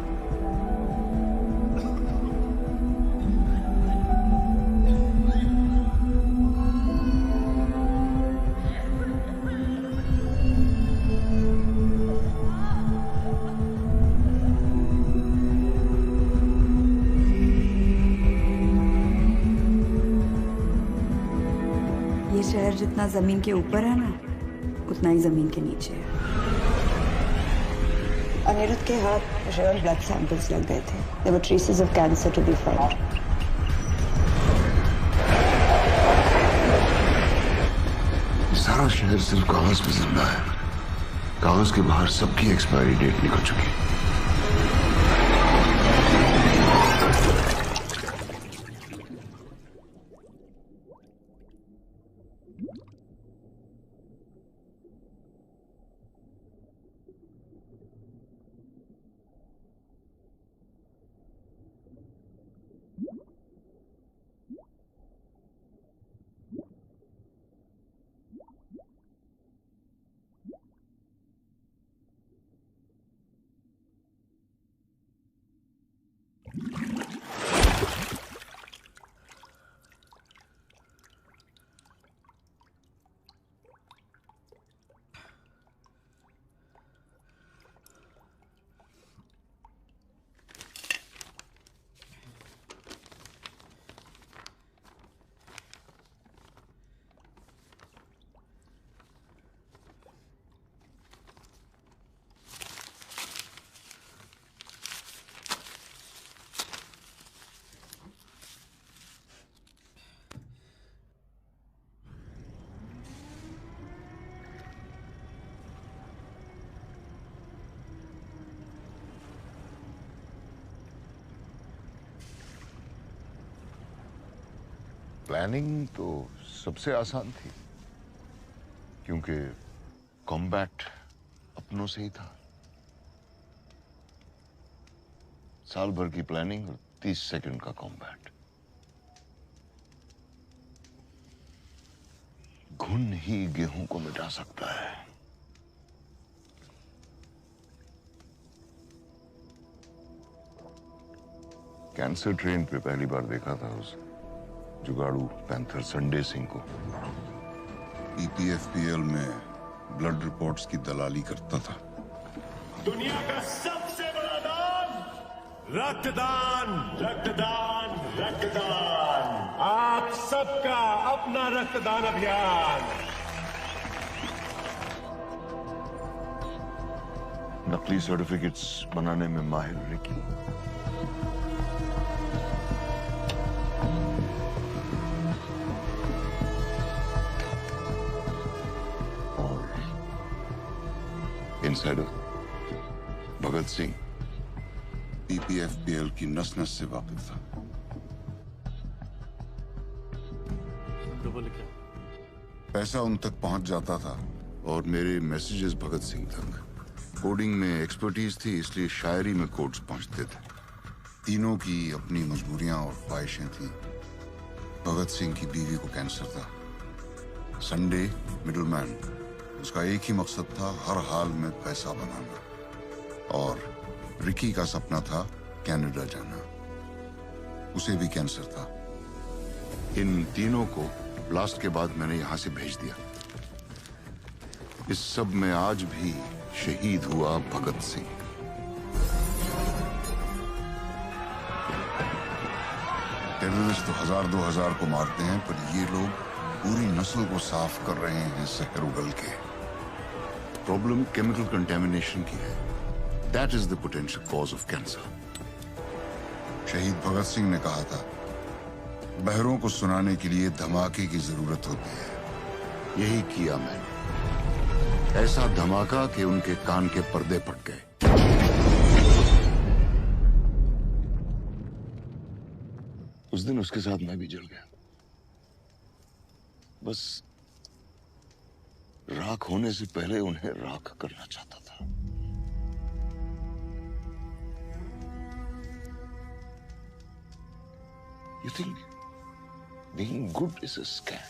ये शहर जितना जमीन के ऊपर है ना, उतना ही जमीन के नीचे है। अनिरुद्ध के हाथ रियल ब्लड सैंपल्स लग गए थे। There were traces of cancer to be found. सारा शहर सिर्फ कागज पे जिंदा है। कागज के बाहर सबकी एक्सपायरी डेट निकल चुकी है। प्लानिंग तो सबसे आसान थी, क्योंकि कॉम्बैट अपनों से ही था। साल भर की प्लानिंग और 30 सेकंड का कॉम्बैट। घुन ही गेहूं को मिटा सकता है। कैंसर ट्रेन पे पहली बार देखा था उस जुगाड़ू पैंथर संडे सिंह को। EPFPL में ब्लड रिपोर्ट्स की दलाली करता था। दुनिया का सबसे बड़ा दान, रक्तदान, रक्तदान, रक्तदान। आप सबका अपना रक्तदान अभियान। नकली सर्टिफिकेट्स बनाने में माहिर Ricky. Insider Bhagat Singh EPFPL की नस नस से वाकिफ था। पैसा उन तक पहुंच जाता था और मेरे मैसेजेस भगत सिंह तक। कोडिंग में एक्सपर्टीज थी, इसलिए शायरी में कोड्स पहुंचते थे। तीनों की अपनी मजबूरियां और ख्वाहिशें थीं। भगत सिंह की बीवी को कैंसर था। संडे मिडलमैन, उसका एक ही मकसद था, हर हाल में पैसा बनाना। और रिकी का सपना था कनाडा जाना। उसे भी कैंसर था। इन तीनों को ब्लास्ट के बाद मैंने यहां से भेज दिया। इस सब में आज भी शहीद हुआ भगत सिंह। टेररिस्ट तो 1000-2000 को मारते हैं, पर ये लोग पूरी नस्ल को साफ कर रहे हैं जहर उगल के। प्रॉब्लम केमिकल कंटेमिनेशन की है। That is the potential cause of cancer. शहीद भगत सिंह ने कहा था, बहरों को सुनाने के लिए धमाके की जरूरत होती है। यही किया मैंने। ऐसा धमाका कि उनके कान के पर्दे फट गए। उस दिन उसके साथ मैं भी जल गया। बस राख होने से पहले उन्हें राख करना चाहता था। You think being good is a scam?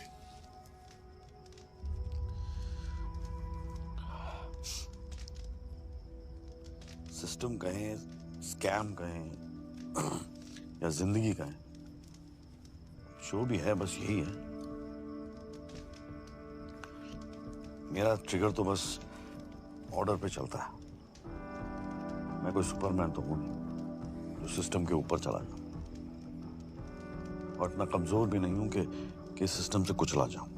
System कहें, स्कैम कहें या जिंदगी कहें, जो भी है बस यही है। मेरा ट्रिगर तो बस ऑर्डर पे चलता है। मैं कोई सुपरमैन तो हूं नहीं जो सिस्टम के ऊपर चला जाऊं, और इतना कमजोर भी नहीं हूं कि सिस्टम से कुचला जाऊं।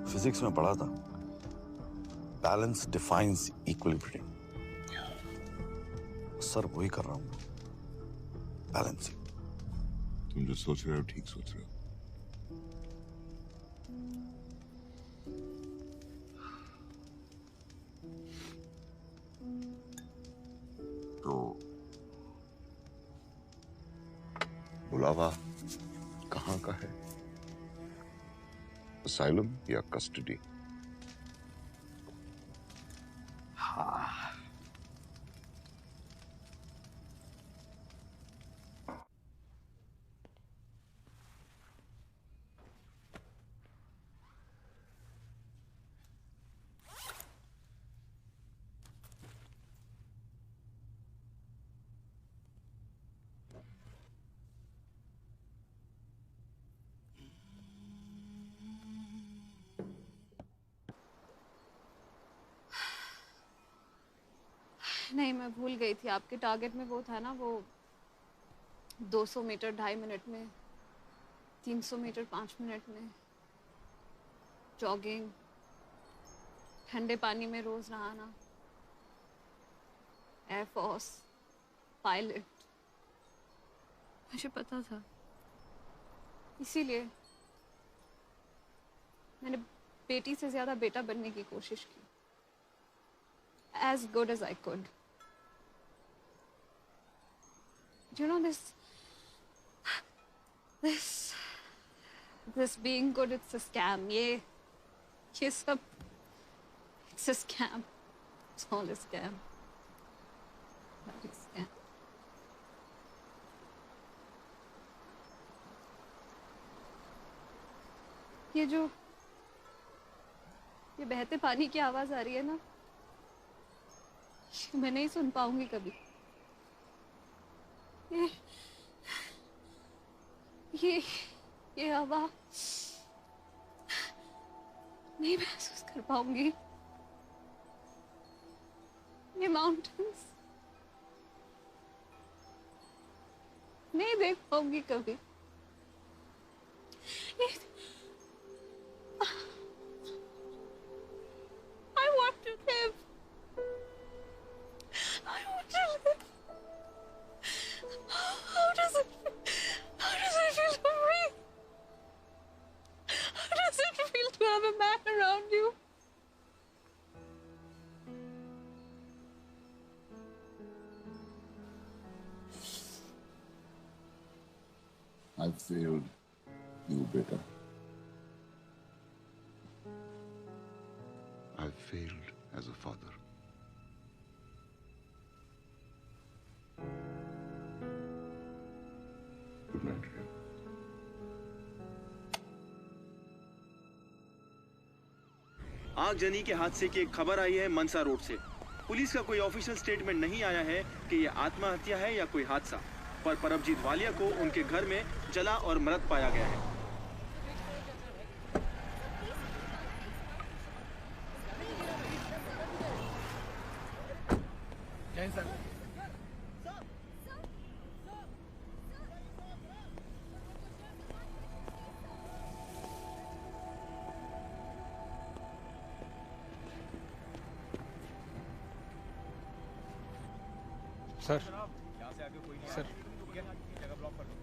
फिजिक्स में पढ़ा था, बैलेंस डिफाइंस इक्विलिब्रियम। सर वही कर रहा हूं, बैलेंसिंग। तुम जो सोच रहे हो ठीक सोच रहे हो। तो बुलावा कहाँ का है? असाइलम या कस्टडी? हाँ, नहीं, मैं भूल गई थी। आपके टारगेट में वो था ना, वो 200 मीटर 2.5 मिनट में, 300 मीटर 5 मिनट में, जॉगिंग, ठंडे पानी में रोज नहाना, एयरफोर्स, पायलट। मुझे पता था, इसीलिए मैंने बेटी से ज्यादा बेटा बनने की कोशिश की। As good as I could. You know, this This being good, it's a scam. ये सब, it's a scam. It's all a scam. Bloody scam. ये बहते पानी की आवाज आ रही है ना, मैं नहीं सुन पाऊंगी कभी। ये हवा नहीं महसूस कर पाऊंगी। ये माउंटेन्स नहीं देख पाऊंगी कभी। I want to live. I want to live. How does it feel to breathe? How does it feel to have a man around you? I failed you, beta. I failed as a father. Good night, Ria. आगजनी के हादसे की एक खबर आई है मनसा road से। Police का कोई ऑफिशियल स्टेटमेंट नहीं आया है कि यह आत्महत्या है या कोई हादसा, पर परमजीत वालिया को उनके घर में जला और मृत पाया गया है। सर, यहाँ से आगे कोई नहीं सर, ठीक है, जगह ब्लॉक कर दो,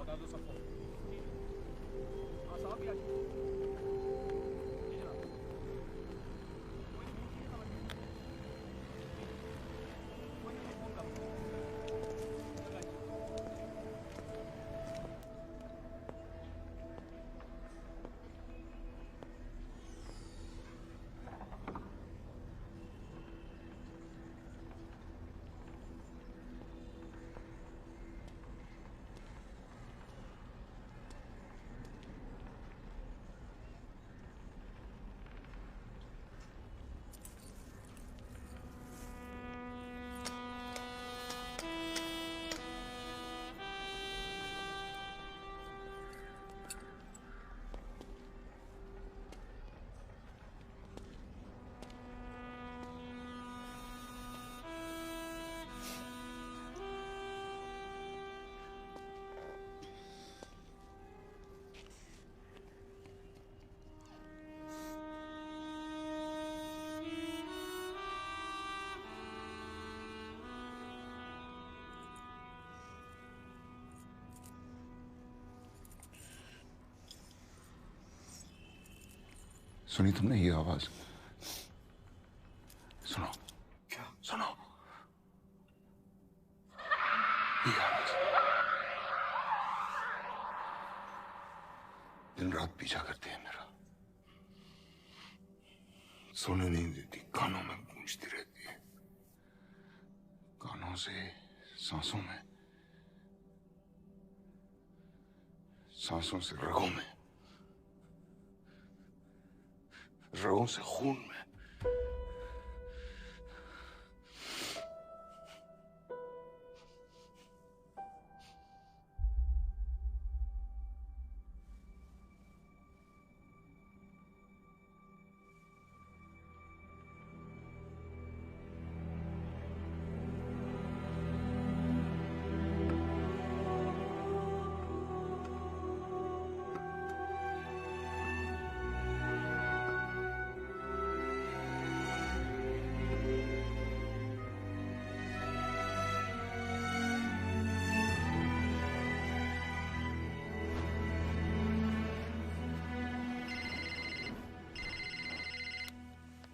बता दो सबको। हाँ साहब, सुनी तुमने ये आवाज? सुनो। क्या? सुनो। ये आवाज दिन रात पीछा करती है मेरा, सोने नहीं देती, कानों में गूंजती रहती है, कानों से सांसों में, सांसों से रगों में, रगों से खून में।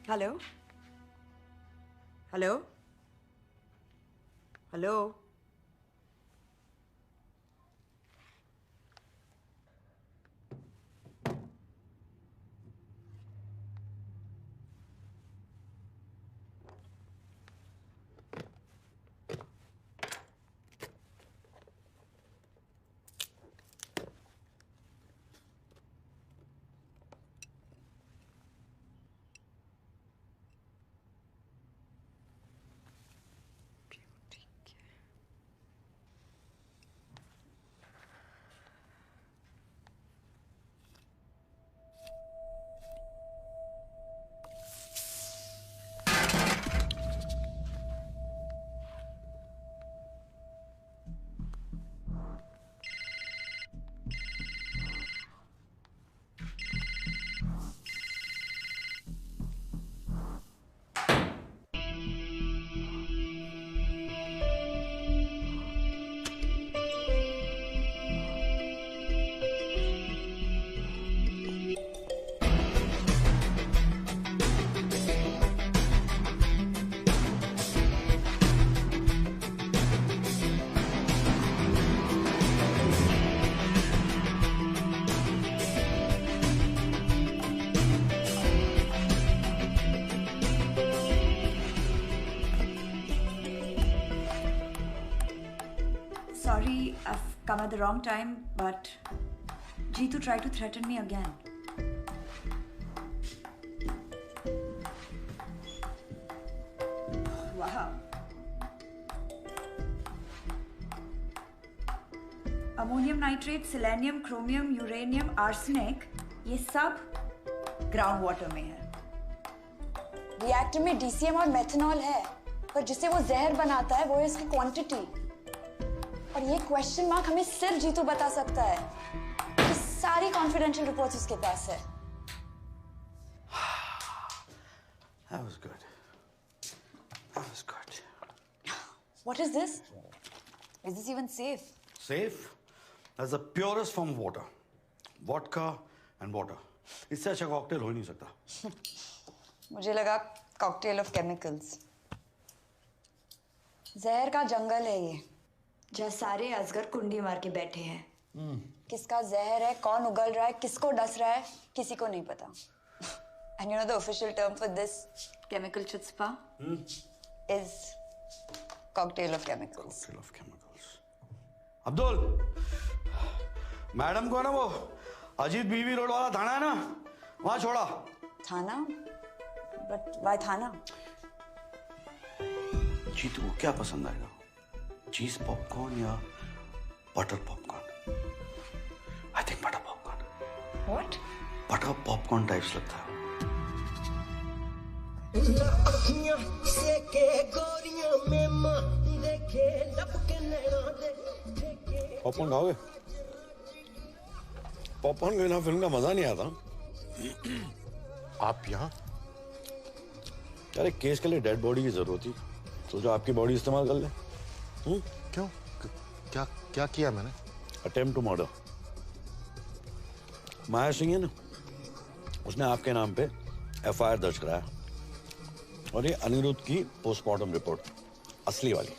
Hello hello hello sorry, I've come at the wrong time, but Jeetu tried to threaten me again. Wow. Ammonium nitrate, selenium, chromium, uranium, arsenic, ये सब ग्राउंड वाटर में है। रिएक्टर में डीसीएम और मेथनॉल है, पर जिसे वो जहर बनाता है वो है इसकी क्वांटिटी। और ये क्वेश्चन मार्क हमें सिर्फ जीतू बता सकता है कि सारी कॉन्फिडेंशियल रिपोर्ट्स उसके पास है। That was good. That was good. What is this? Is this even safe? Safe? That's the purest form of water. Vodka and water. इससे अच्छा कॉकटेल हो ही नहीं सकता। मुझे लगा कॉकटेल ऑफ केमिकल्स। जहर का जंगल है ये, जहाँ सारे अजगर कुंडी मार के बैठे हैं। किसका जहर है, कौन उगल रहा है, किसको डस रहा है, किसी को नहीं पता। And you know the official term for this chemical chutzpah is cocktail of chemicals. Cocktail of chemicals. Abdul, madam को है ना वो अजीत बीवी रोड वाला थाना है ना, वहां छोड़ा। थाना? But why थाना? जीतू को क्या पसंद आएगा, चीज पॉपकॉर्न या butter popcorn? I think butter popcorn. What? Butter popcorn types लगता है। पॉपकॉर्न खाओगे? पॉपकॉर्न के बिना फिल्म का मजा नहीं आता। आप यहाँ? यार एक केस के लिए डेड बॉडी की जरूरत थी, सोचो आपकी बॉडी इस्तेमाल कर ले। क्यों? क्या क्या किया मैंने? Attempt to murder. Maya Singh है ना, उसने आपके नाम पे एफआईआर दर्ज कराया, और ये अनिरुद्ध की पोस्टमार्टम रिपोर्ट असली वाली।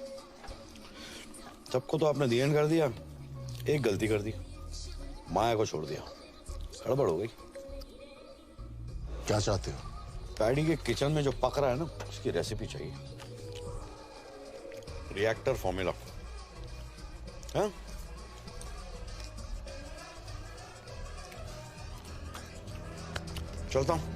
सबको तो आपने दी एंड कर दिया, एक गलती कर दी, माया को छोड़ दिया, गड़बड़ हो गई। क्या चाहते हो? पैडी के किचन में जो पक रहा है ना, उसकी रेसिपी चाहिए, रिएक्टर फॉर्मूला। हाँ? चलता हूं।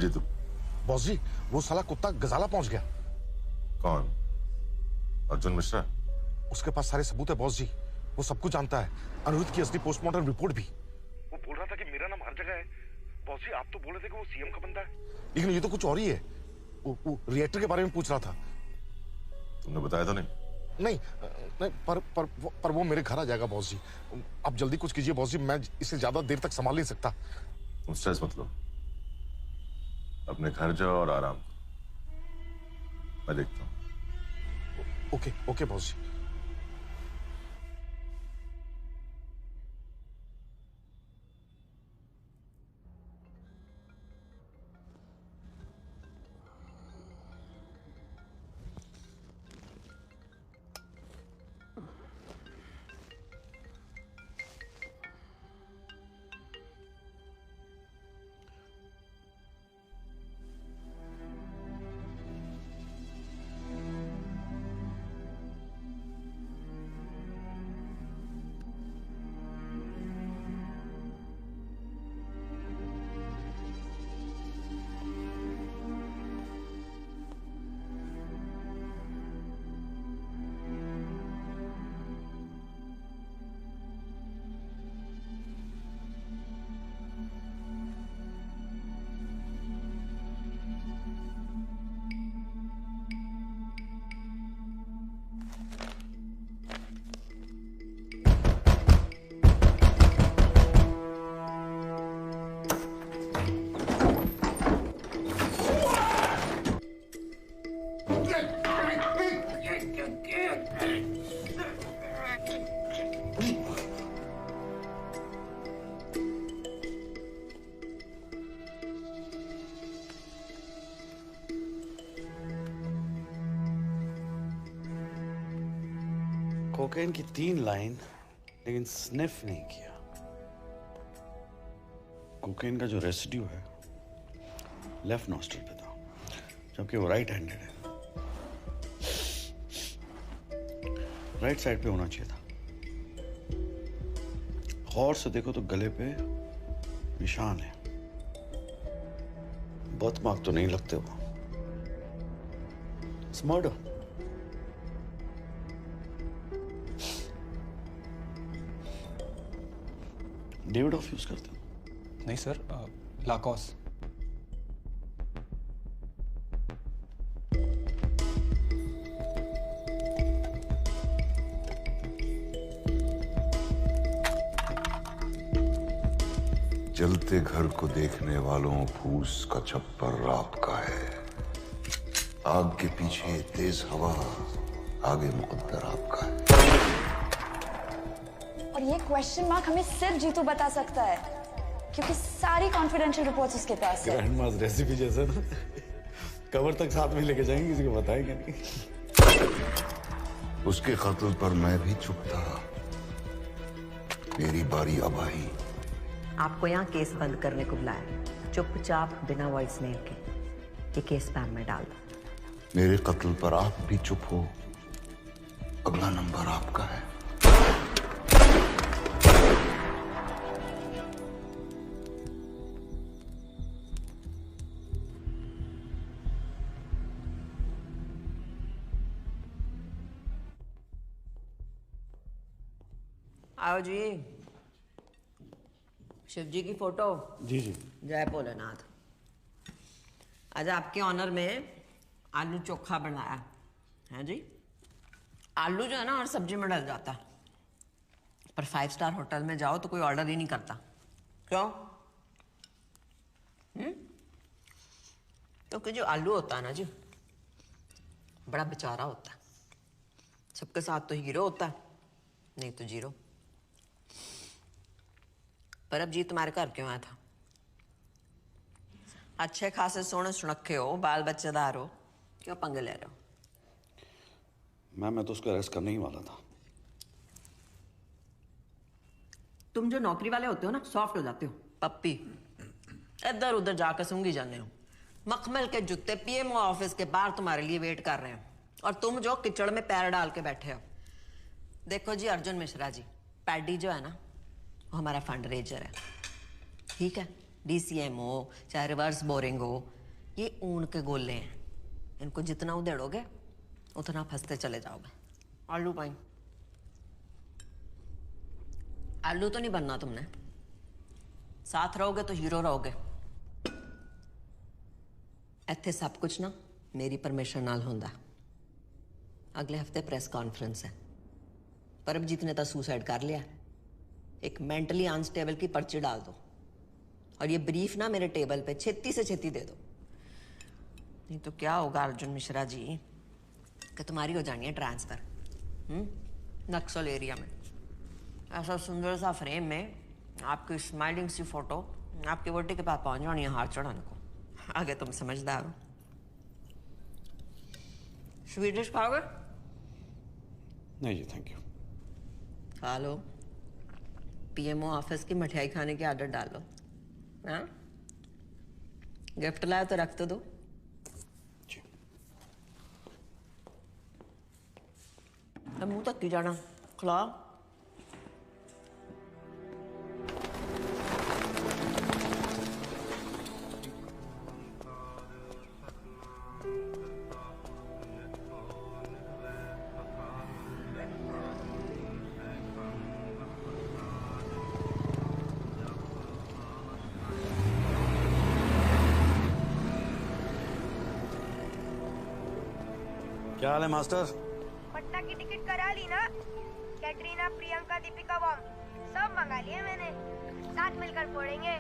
जीतू। बॉस जी, वो साला कुत्ता गजाला पहुंच गया। कौन? अर्जुन मिश्रा? उसके पास सारे सबूत है बॉस जी, वो सब कुछ जानता है, अनिरुद्ध की असली पोस्टमार्टम रिपोर्ट भी। वो बोल रहा था कि मेरा नाम हर जगह है। बॉस जी, आप तो बोल रहे थे कि वो सीएम का बंदा है, लेकिन ये तो कुछ और ही है। वो रिएक्टर के बारे में पूछ रहा था। तुमने बताया तो नहीं? नहीं, पर वो मेरे घर आ जाएगा बॉस जी। आप जल्दी कुछ कीजिए बॉस जी, मैं इसे ज्यादा देर तक संभाल नहीं सकता। तुम स्ट्रेस मत लो, अपने घर जाओ और आराम करो, मैं देखता हूं। ओके ओके बॉस जी। कोकेन की 3 लाइन, लेकिन स्निफ नहीं किया। कोकेन का जो रेसिड्यू है लेफ्ट नॉस्ट्रिल पे था, जबकि वो राइट हैंडेड है। राइट साइड पे होना चाहिए था। गौर से देखो तो गले पे निशान है। बर्थ मार्क तो नहीं लगते वो। It's murder. David of use करते हो? नहीं सर, लाकॉस। जलते घर को देखने वालों फूस का छप्पर आपका है। आग के पीछे तेज हवा, आगे मुकद्दर आपका है। और ये क्वेश्चन मार्क हमें सिर्फ जीतू बता सकता है, क्योंकि सारी कॉन्फिडेंशियल रिपोर्ट्स उसके पास है। ग्रैंड मास रेसिपी जैसा ना, कवर तक साथ में लेके जाएंगे, किसी को बताएंगे नहीं। उसके कत्ल पर मैं भी चुप था। मेरी बारी अब आई। आपको यहाँ केस बंद करने को बुलाया, चुपचाप बिना वॉइस मेल के ये केस स्पैम में डाल दो। मेरे कत्ल पर आप भी चुप हो, अगला नंबर आपका है। आओ जी। शिव जी की फोटो। जी जी। जय भोलेनाथ। आज आपके ऑनर में आलू चोखा बनाया है जी। आलू जो है ना हर सब्जी में डल जाता है, पर 5 स्टार होटल में जाओ तो कोई ऑर्डर ही नहीं करता। क्यों? क्योंकि जो आलू होता है ना जी, बड़ा बेचारा होता है। सबके साथ तो हीरो होता है, नहीं तो जीरो। पर अब जी तुम्हारे घर क्यों आया था? अच्छे खासे सोने सुनखे हो, बाल बच्चेदार हो, क्यों पंगे ले रहे हो? मैं तो उसको अरेस्ट करने ही वाला था। तुम जो नौकरी वाले होते हो ना, सॉफ्ट हो जाते हो, पप्पी। इधर उधर जाकर सूंघी जाने हो। मखमल के जूते पीएमओ ऑफिस के बाहर तुम्हारे लिए वेट कर रहे हैं, और तुम जो कीचड़ में पैर डाल के बैठे हो। देखो जी अर्जुन मिश्रा जी, पैडी जो है ना, वो हमारा फंड रेजर है, ठीक है? DCM हो चाहे रिवर्स बोरिंग हो, ये ऊन के गोले हैं। इनको जितना उधेड़ोगे उतना फंसते चले जाओगे। आलू पाई। आलू तो नहीं बनना तुमने, साथ रहोगे तो हीरो रहोगे। इत्थे सब कुछ ना मेरी परमिशन नाल होंदा। अगले हफ्ते प्रेस कॉन्फ्रेंस है। परमजीत ने तो सुसाइड कर लिया। एक मेंटली अनस्टेबल की पर्ची डाल दो, और ये ब्रीफ ना मेरे टेबल पे छेती से छेती दे दो। नहीं तो क्या होगा अर्जुन मिश्रा जी कि तुम्हारी हो जानी है ट्रांसफर नक्सल एरिया में। ऐसा सुंदर सा फ्रेम में आपकी स्माइलिंग सी फोटो आपकी वोटी के पास पहुंच जानी है हाथ चढ़ाने को। आगे तुम समझदार हो। स्वीट डिश खाओगे? नहीं जी थैंक यू। खा लो। पीएमओ ऑफिस की मिठाई खाने की आदत डाल लो। हाँ? गिफ्ट लाया तो रख तो दो। अब मुंह तक क्यों जाना? खिलाओ। क्या हाल है मास्टर? पटना की टिकट करा ली ना? कैटरीना, प्रियंका, दीपिका बॉम्ब सब मंगा लिए मैंने। साथ मिलकर फोड़ेंगे।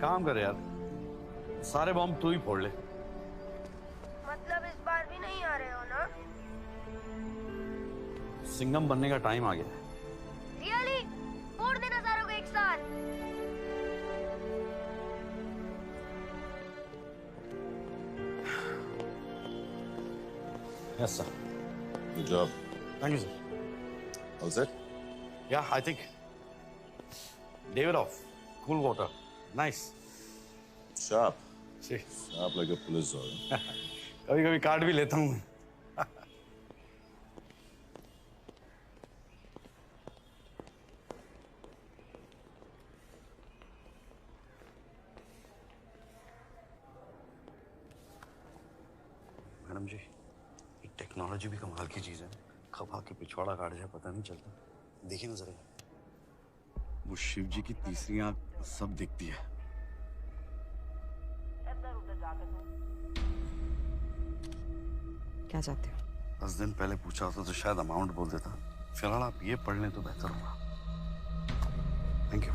काम कर यार, सारे बॉम्ब तू ही फोड़ ले। मतलब इस बार भी नहीं आ रहे हो ना? सिंघम बनने का टाइम आ गया है। रियली फोड़ देना सारों को एक साथ। Yes, sir. Good job. Thank you, sir. All set? Yeah, I think. Davidoff, cool water. Nice. Sharp. See. Sharp like a police dog. कभी-कभी काट भी लेता हूँ। मैडम जी, ये टेक्नोलॉजी भी कमाल की चीज है। कब आके पिछवाड़ा काट जाए पता नहीं चलता। देखिए ना जरा, वो शिव जी की तीसरी आंख सब दिखती है। क्या चाहते हो? 10 दिन पहले पूछा होता तो शायद अमाउंट बोल देता। फिलहाल आप ये पढ़ लें तो बेहतर होगा। Thank you.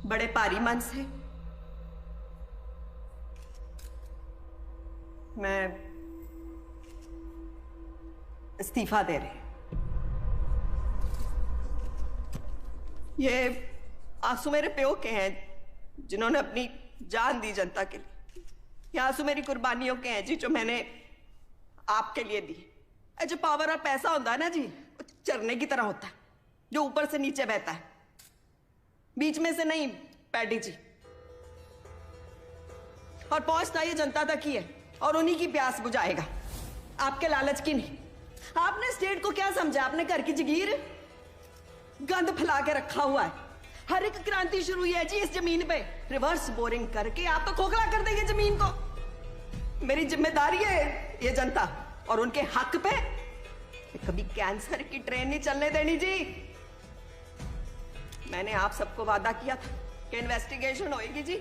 बड़े पारी मन से मैं इस्तीफा दे रही। ये आंसू मेरे प्यो के हैं जिन्होंने अपनी जान दी जनता के लिए। ये आंसू मेरी कुर्बानियों के हैं जी जो मैंने आपके लिए दी। जो पावर और पैसा होता है ना जी, वो चरने की तरह होता है जो ऊपर से नीचे बहता है, बीच में से नहीं। पैडी जी, और पहुंचता ये जनता तक ही है और उन्हीं की प्यास बुझाएगा, आपके लालच की नहीं। आपने स्टेट को क्या समझा? आपने घर की जगीर गंद फैला के रखा हुआ है। हर एक क्रांति शुरू हुई है जी इस जमीन पे। रिवर्स बोरिंग करके आप तो खोखला कर देंगे जमीन को। मेरी जिम्मेदारी है ये जनता और उनके हक पे कभी कैंसर की ट्रेन नहीं चलने देनी जी। मैंने आप सबको वादा किया था कि इन्वेस्टिगेशन होएगी जी।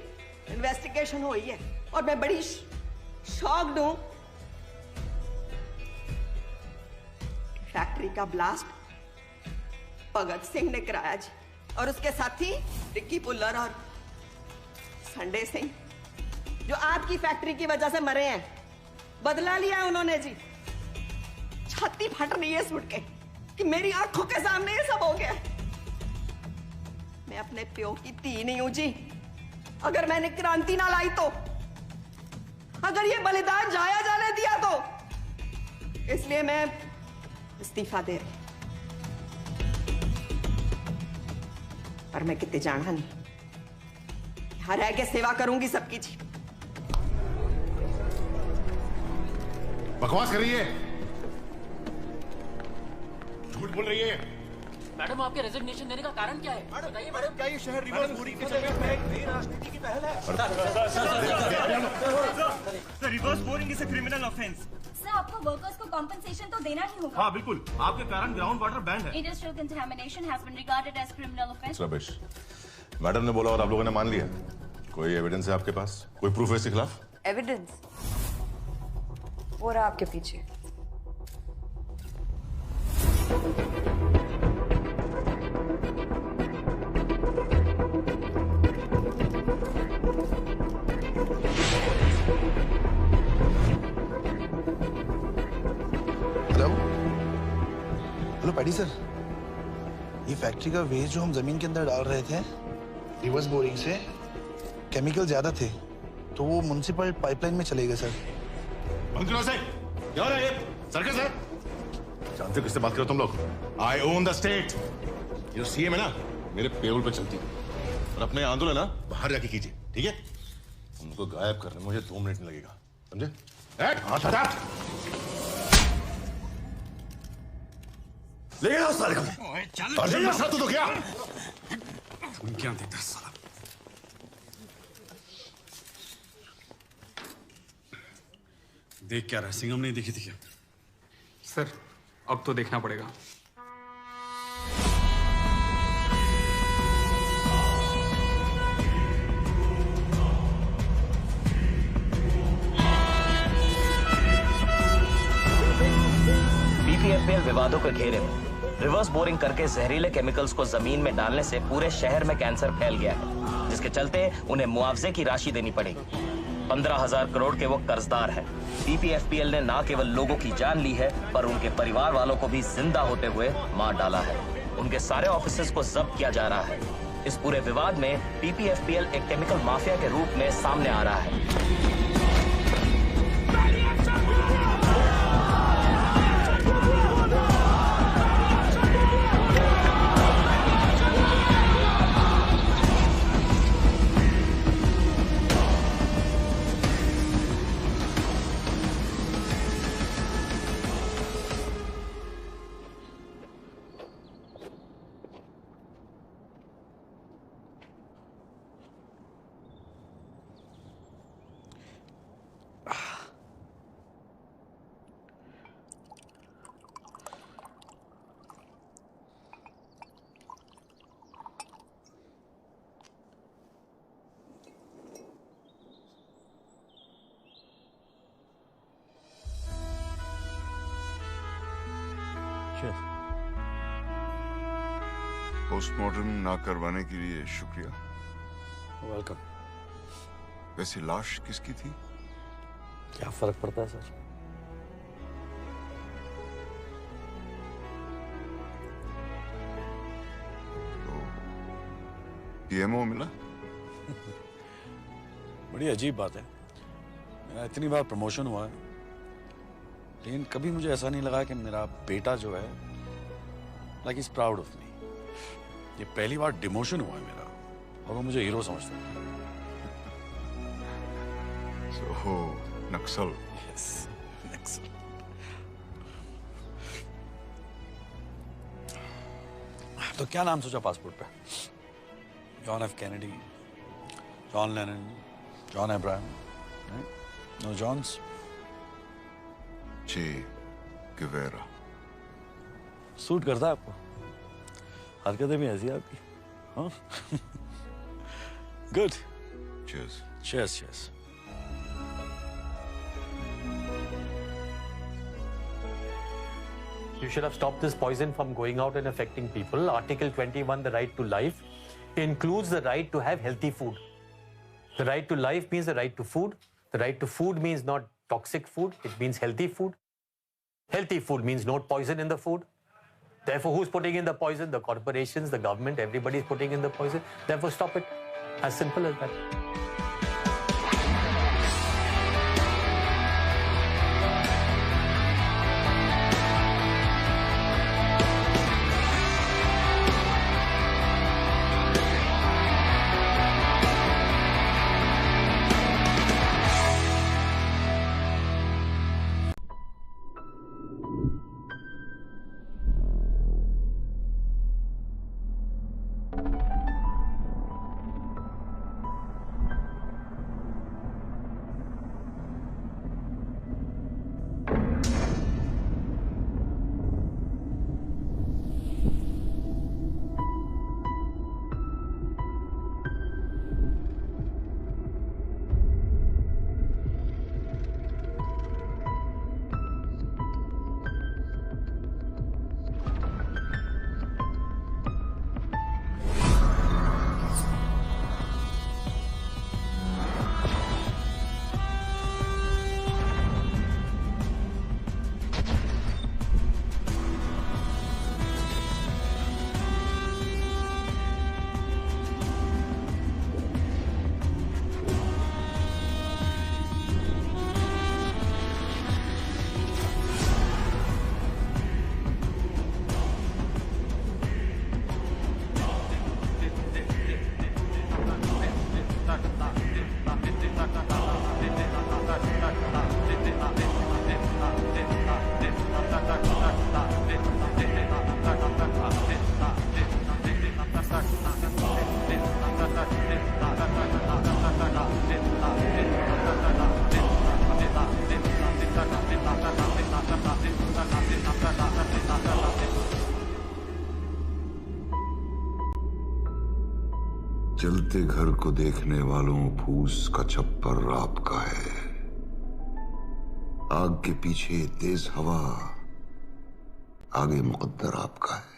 इन्वेस्टिगेशन हुई है और मैं बड़ी शॉक्ड हूं। फैक्ट्री का ब्लास्ट भगत सिंह ने कराया जी, और उसके साथी रिक्की पुल्लर और संडे सिंह जो आपकी फैक्ट्री की वजह से मरे हैं। बदला लिया उन्होंने जी। छाती फट रही है सुन के कि मेरी आंखों के सामने ये सब हो गया। मैं अपने प्यो की धी नहीं हूं जी। अगर मैंने क्रांति ना लाई तो, अगर ये बलिदान जाया जाने दिया तो, इसलिए मैं इस्तीफा दे रही। पर मैं कितने जाना नहीं, यहां रह के सेवा करूंगी सबकी जी। बकवास कर रही है, झूठ बोल रही है। मैडम, आपके रेजिग्नेशन देने का कारण क्या है? बताइए मैडम। क्या ये शहर रिवर्स बोरिंग के चक्कर में एक नई राजनीति की पहल है? सर, reverse boring is a criminal offence. Sir, आपको वर्कर्स को कॉम्पेंसेशन तो देना ही होगा। हाँ बिल्कुल, आपके कारण ग्राउंड वाटर बैंड है। Industrial contamination has been regarded as criminal offence. Ramesh, madam ने बोला और आप लोगों ने मान लिया। कोई एविडेंस है आपके पास? कोई प्रूफ है इसके खिलाफ? एविडेंस वो रहा आपके पीछे। हेलो पैडी सर, ये फैक्ट्री का वेस्ट जो हम जमीन के अंदर डाल रहे थे रिवर्स बोरिंग से, केमिकल ज्यादा थे तो वो म्युनिसिपल पाइपलाइन में चले गए सर। क्या है ये? सर्कस है? जानते हो किससे बात करो तुम लोग? आई ओन द स्टेट। ये सीएम है ना, मेरे पेरोल पे चलती है। और अपने आंदोलन ना बाहर जाके कीजिए, ठीक है? उनको गायब करने में मुझे 2 मिनट नहीं लगेगा, समझे? हाथ हटा। ले आओ साले को। अर्जुन मसला तो क्या? तुम क्या देता है साला? देख क्या रहा? सिंघम नहीं दिखी थी क्या? सर, अब तो देखना पड़ेगा। विवादों के घेरे में। रिवर्स बोरिंग करके जहरीले केमिकल्स को जमीन में डालने से पूरे शहर में कैंसर फैल गया है, जिसके चलते उन्हें मुआवजे की राशि देनी पड़ेगी। 15,000 करोड़ के वो कर्जदार हैं। पीपीएफपीएल ने न केवल लोगों की जान ली है, पर उनके परिवार वालों को भी जिंदा होते हुए मार डाला है। उनके सारे ऑफिसेज को जब्त किया जा रहा है। इस पूरे विवाद में पीपीएफपीएल एक केमिकल माफिया के रूप में सामने आ रहा है। पोस्टमार्टम ना करवाने के लिए शुक्रिया। वेलकम। वैसे लाश किसकी थी? क्या फर्क पड़ता है सर? तो पीएमओ मिला? बड़ी अजीब बात है। मेरा इतनी बार प्रमोशन हुआ है, लेकिन कभी मुझे ऐसा नहीं लगा कि मेरा बेटा जो है like is proud of me. ये पहली बार डिमोशन हुआ है मेरा और वो मुझे हीरो समझता है। So, नक्सल। Yes, नक्सल। तो क्या नाम सोचा पासपोर्ट पे? John F Kennedy, John Lennon, John Abraham, no Johns? Che Guevara. Suit करता है आपको? हरकतें भी ऐसी आपकी। हाँ? Good. Cheers. Cheers, cheers. You should have stopped this poison from going out and affecting people. Article 21, the right to life, includes the right to have healthy food. The right to life means the right to food. The right to food means not toxic food. It means healthy food. Healthy food means no poison in the food. Therefore, who's putting in the poison? The corporations, the government, everybody's putting in the poison. Therefore, stop it. As simple as that. जलते घर को देखने वालों फूस का छप्पर आपका है। आग के पीछे तेज हवा, आगे मुकद्दर आपका है।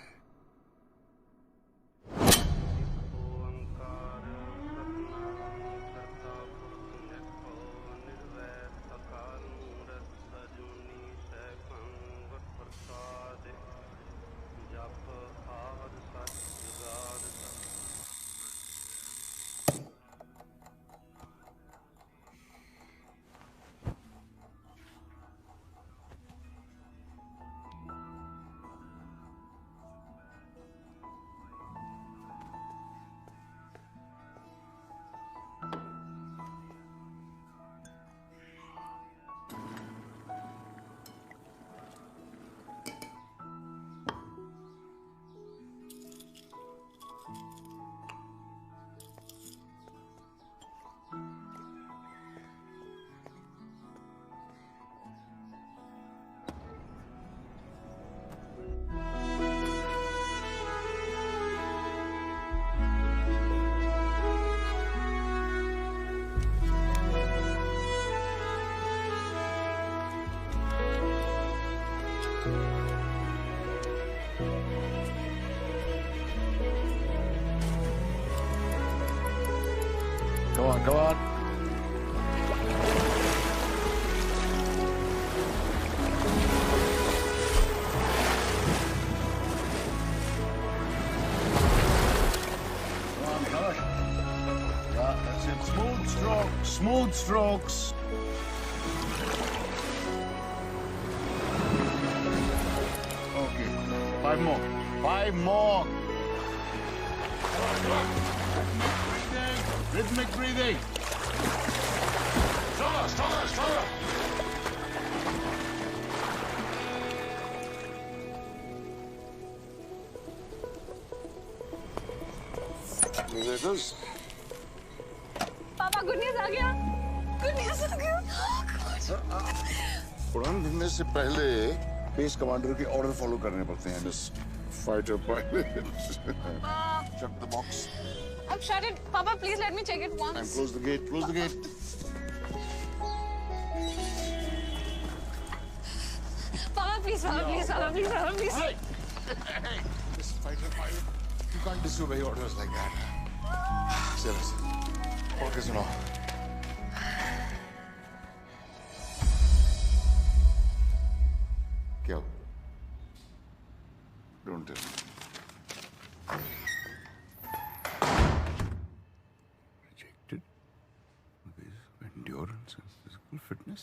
Come on, come on. Come on, come on. Yeah, that's it. Smooth strokes, smooth strokes. Okay, 5 more. 5 more. Come on. Rhythmic breathing. Stronger, stronger, stronger. Musicals. पापा गुड न्यूज़ आ गया। गुड न्यूज़ आ गया। उड़ान भरने से पहले बेस कमांडर के order follow करने पड़ते हैं miss fighter pilot. Shut the box. Shut it, Papa. Please let me check it once. And close the gate. Close the gate. Papa, please, Papa, please, Papa, please, Papa, please. Hey, hey, this fighter pilot, you can't disobey orders like that. Seriously, focus on all. क्या? Don't tell me. Endurance and physical fitness.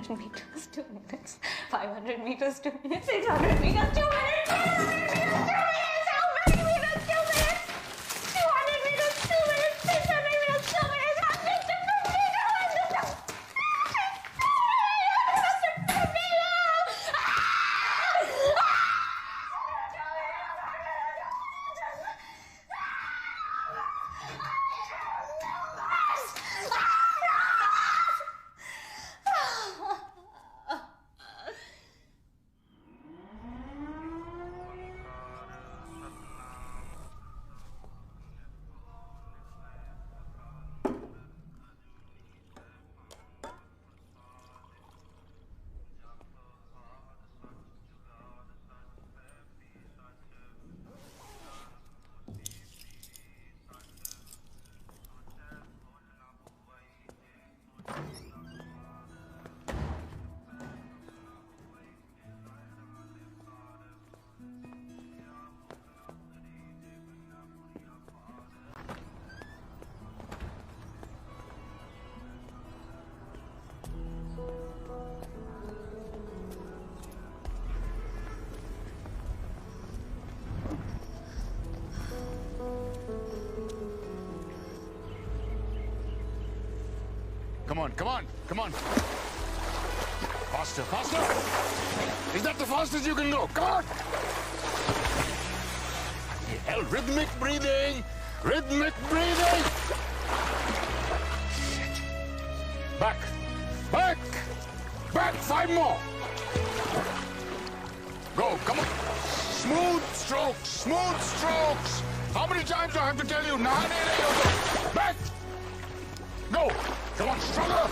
Meters, 2 minutes. 500 meters, 2 minutes. 600 meters, 2 minutes. 700 meters, 2 minutes. How many meters? 2 minutes. 200 meters, 2 minutes. 600 meters, 2 minutes. 100 to Come on, come on, come on. Faster, faster. Is that the fastest you can go? Come on. hell? Rhythmic breathing! Rhythmic breathing! Shit. Back! Back! Back! 5 more! Go, come on! Smooth strokes! Smooth strokes! How many times do I have to tell you? Back! Go! Come on, stronger!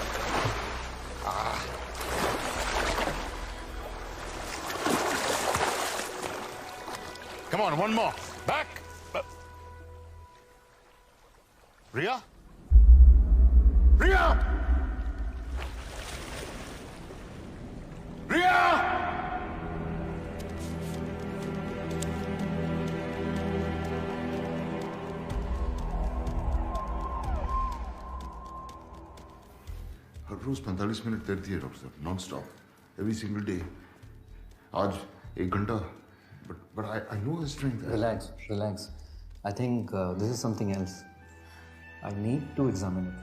Come on, one more. Back! Ria? Ria! Ria! Her rose 45 minute तैरती है doctor साहब, non stop, every single day. आज 1 घंटा, but I know her strength. Relax. I think this is something else. I need to examine it.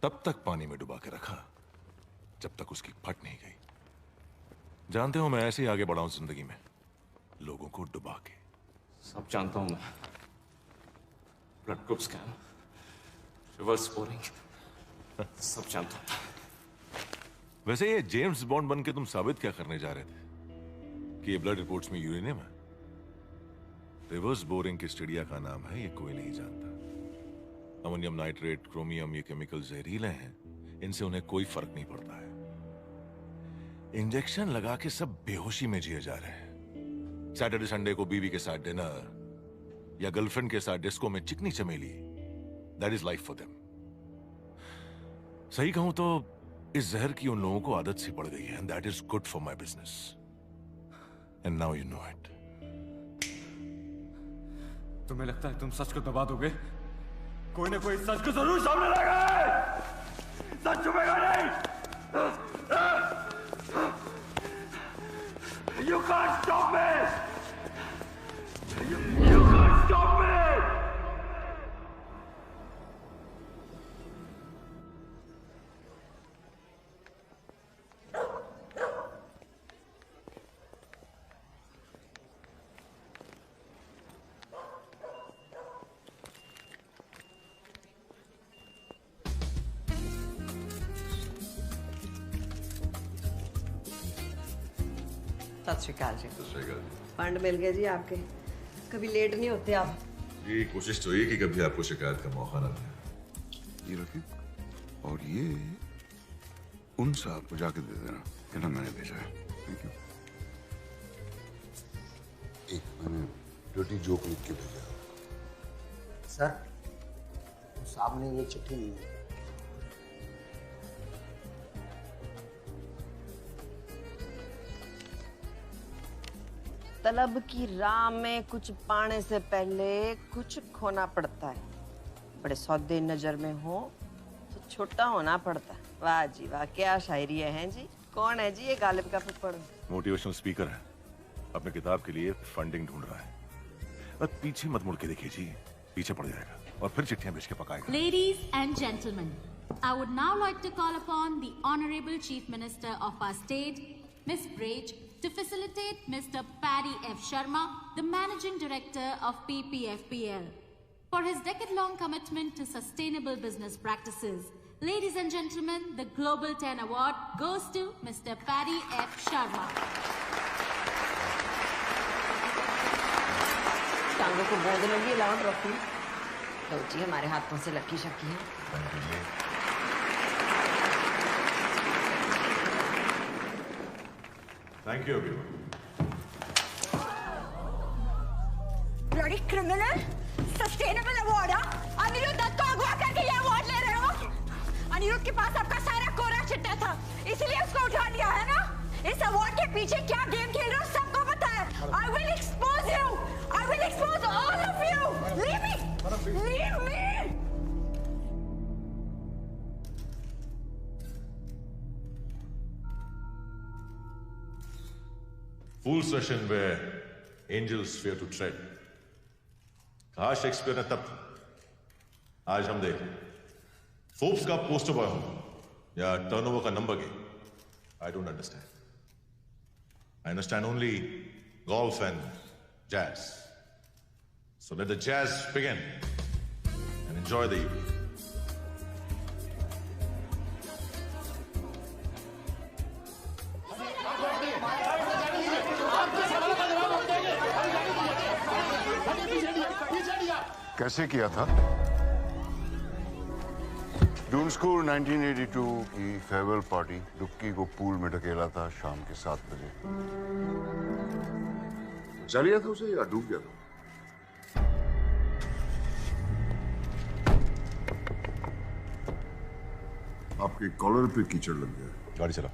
तब तक पानी में डुबा के रखा जब तक उसकी फट नहीं गई। जानते हो, मैं ऐसे ही आगे बढ़ा हूं जिंदगी में, लोगों को डुबा के। सब जानता हूं मैं। Blood group scam, reverse boring, सब जानता हूं। वैसे ये जेम्स बॉन्ड बन के तुम साबित क्या करने जा रहे थे कि ये ब्लड रिपोर्ट्स में यूरेनियम है? रिवर्स बोरिंग किस चिड़िया का नाम है ये कोई नहीं जानता। अमोनियम नाइट्रेट, क्रोमियम, ये केमिकल जहरीले हैं, इनसे उन्हें कोई फर्क नहीं पड़ता है। इंजेक्शन लगा के सब बेहोशी में जिए जा रहे हैं। सैटरडे संडे को बीवी के साथ डिनर या गर्लफ्रेंड के साथ डिस्को में चिकनी चमेली, that is life for them. सही कहूं तो इस जहर की उन लोगों को आदत सी पड़ गई है, and that is good for my business, and now you know it. तुम्हें लगता है तुम सच को दबा दोगे? कोई ना कोई सच को जरूर सामने लाएगा। सच छुपेगा नहीं। You can't stop me! You can't stop me! सत श्री अकाल जी। फंड मिल गए जी आपके। कभी लेट नहीं होते आप। जी कोशिश तो ये कि कभी आपको शिकायत का मौका ना मिले। ये रखिए, और ये उन साहब को जाके दे देना, ये ना मैंने भेजा है। Thank you. एक मैंने डर्टी जोक लिख के भेजा। सर, साहब ने ये चिट्ठी ली है। तलब की राह में कुछ पाने से पहले कुछ खोना पड़ता है। बड़े सौदे नजर में हो तो छोटा होना पड़ता है। वाह जी वाह, क्या शायरी है जी। कौन है जी ये गालिब का फुफड़? मोटिवेशनल स्पीकर है, अपने किताब के लिए फंडिंग ढूंढ रहा है। बस पीछे मत मुड़ के देखिए जी, पीछे पड़ जाएगा और फिर चिट्ठियां भेज के पकाएगा। Ladies and gentlemen, I would now like to call upon the Honorable Chief Minister of our state, Ms. Braj, to facilitate Mr. Paddy F. Sharma, the Managing Director of PPFPL, for his decade-long commitment to sustainable business practices. Ladies and gentlemen, the Global 10 Award goes to Mr. Paddy F. Sharma. टांगों को बोझ लगी loud रखी। लो जी, हमारे हाथों से लक्की शक्की है। Thank you, everyone. Bloody criminal! Sustainable award, हाँ? अनिरुद्ध दत्त को अगवा करके ये अवार्ड ले रहे हो? अनिरुद्ध के पास आपका सारा कोरा चिट्टा था, इसलिए उसको उठा लिया है ना? इस अवार्ड के पीछे क्या गेम खेल रहे हो सबको पता है। I will expose you. I will expose all of you. Leave me. Leave me. Fool session where angels fear to tread. कहा शेक्सपियर ने तब, आज हम देखें फोर्ब्स का पोस्टर बॉय हूं या टर्नओवर का number game. I don't understand. I understand only golf and jazz. So let the jazz begin and enjoy the evening. कैसे किया था? जून स्कूल 1982 की फेयरवेल पार्टी, डुक्की को पूल में ढकेला था शाम के 7 बजे। बचा लिया था उसे या डूब गया था? आपके कॉलर पे कीचड़ लग गया। गाड़ी चला।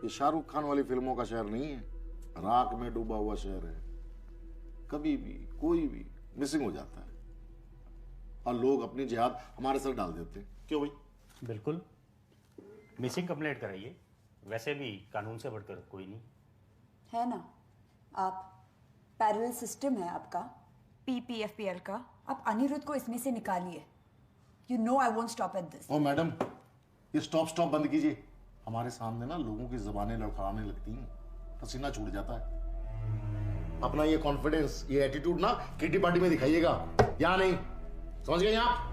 ये शाहरुख खान वाली फिल्मों का शहर नहीं है, राख में डूबा हुआ शहर है। कभी भी कोई भी मिसिंग हो जाता है और लोग अपनी जिहाद हमारे सर डाल देते हैं। क्यों भाई? बिल्कुल, मिसिंग कंप्लेंट कराइए, वैसे भी कानून से बढ़कर कोई नहीं है ना। आप पैरेलल सिस्टम है आपका PPFPL का, आप अनिरुद्ध को इसमें से निकालिए। You know I won't stop at this. Oh madam, ये स्टॉप बंद कीजिए। हमारे सामने ना लोगों की जबानें लड़खड़ाने लगती हैं, पसीना छूट जाता है। अपना ये कॉन्फिडेंस, ये एटीट्यूड ना किटी पार्टी में दिखाइएगा, या नहीं? समझ गए आप?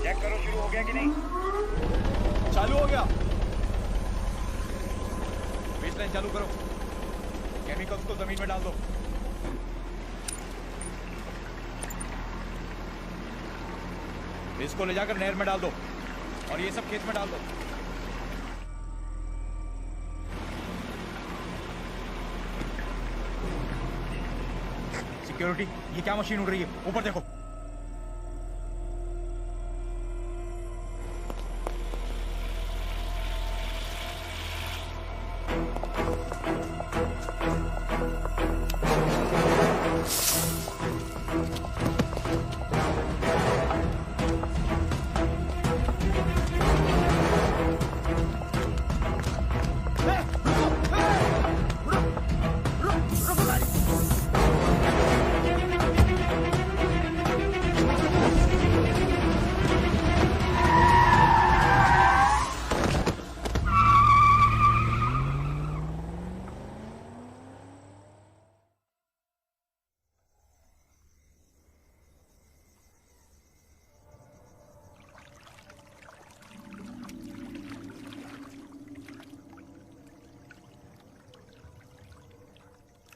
चेक करो शुरू हो गया कि नहीं। चालू हो गया। बेसलाइन चालू करो। केमिकल्स को जमीन में डाल दो। इसको ले जाकर नहर में डाल दो और ये सब खेत में डाल दो। सिक्योरिटी, ये क्या मशीन उड़ रही है? ऊपर देखो।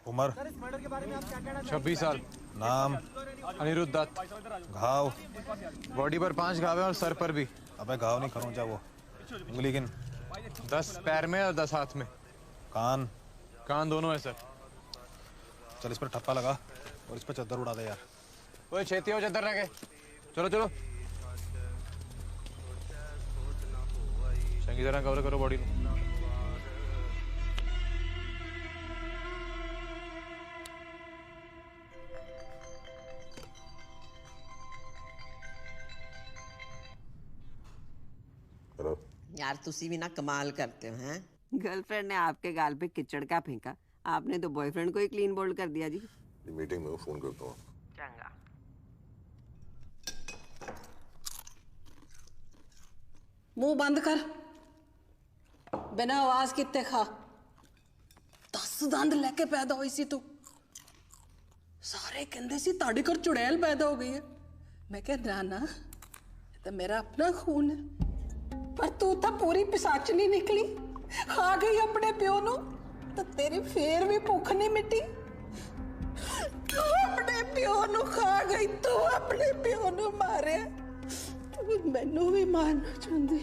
उम्र 26 साल। नाम अनिरुद्ध दत्त। घाव बॉडी पर 5 घाव है और सर पर भी। अबे घाव नहीं खरोंचा वो। उंगली गिन। 10 पैर में और 10 हाथ में। कान दोनों है सर। चल इस पर ठप्पा लगा और इस पर चद्दर उड़ा दे यार। ओए छेती हो चद्दर लगे। चलो चलो चंगी तरह कवर करो बॉडी को। यार तुसी भी ना कमाल करते हो हैं। गर्लफ्रेंड ने आपके गाल पे किचड़ का फेंका, आपने तो बॉयफ्रेंड को ही क्लीन बोल्ड कर दिया जी। मीटिंग में फोन करता हूँ। चंगा। मुंह बंद कर, बिना आवाज किते खा। 10 दंद लेके पैदा हुई सी तू। सारे कहंदे सी ताड़ी कर चुड़ैल पैदा हो गई है। मैं कह ना ये तो मेरा अपना खून है, पर तू तो पूरी पिसाचनी निकली। खा गई अपने प्यो नू तो तेरी फेर भी भुख नहीं मिटी। तू अपने प्यो नू खा गई, तू अपने प्यो नू मारे, मैनू भी मारना चाहती।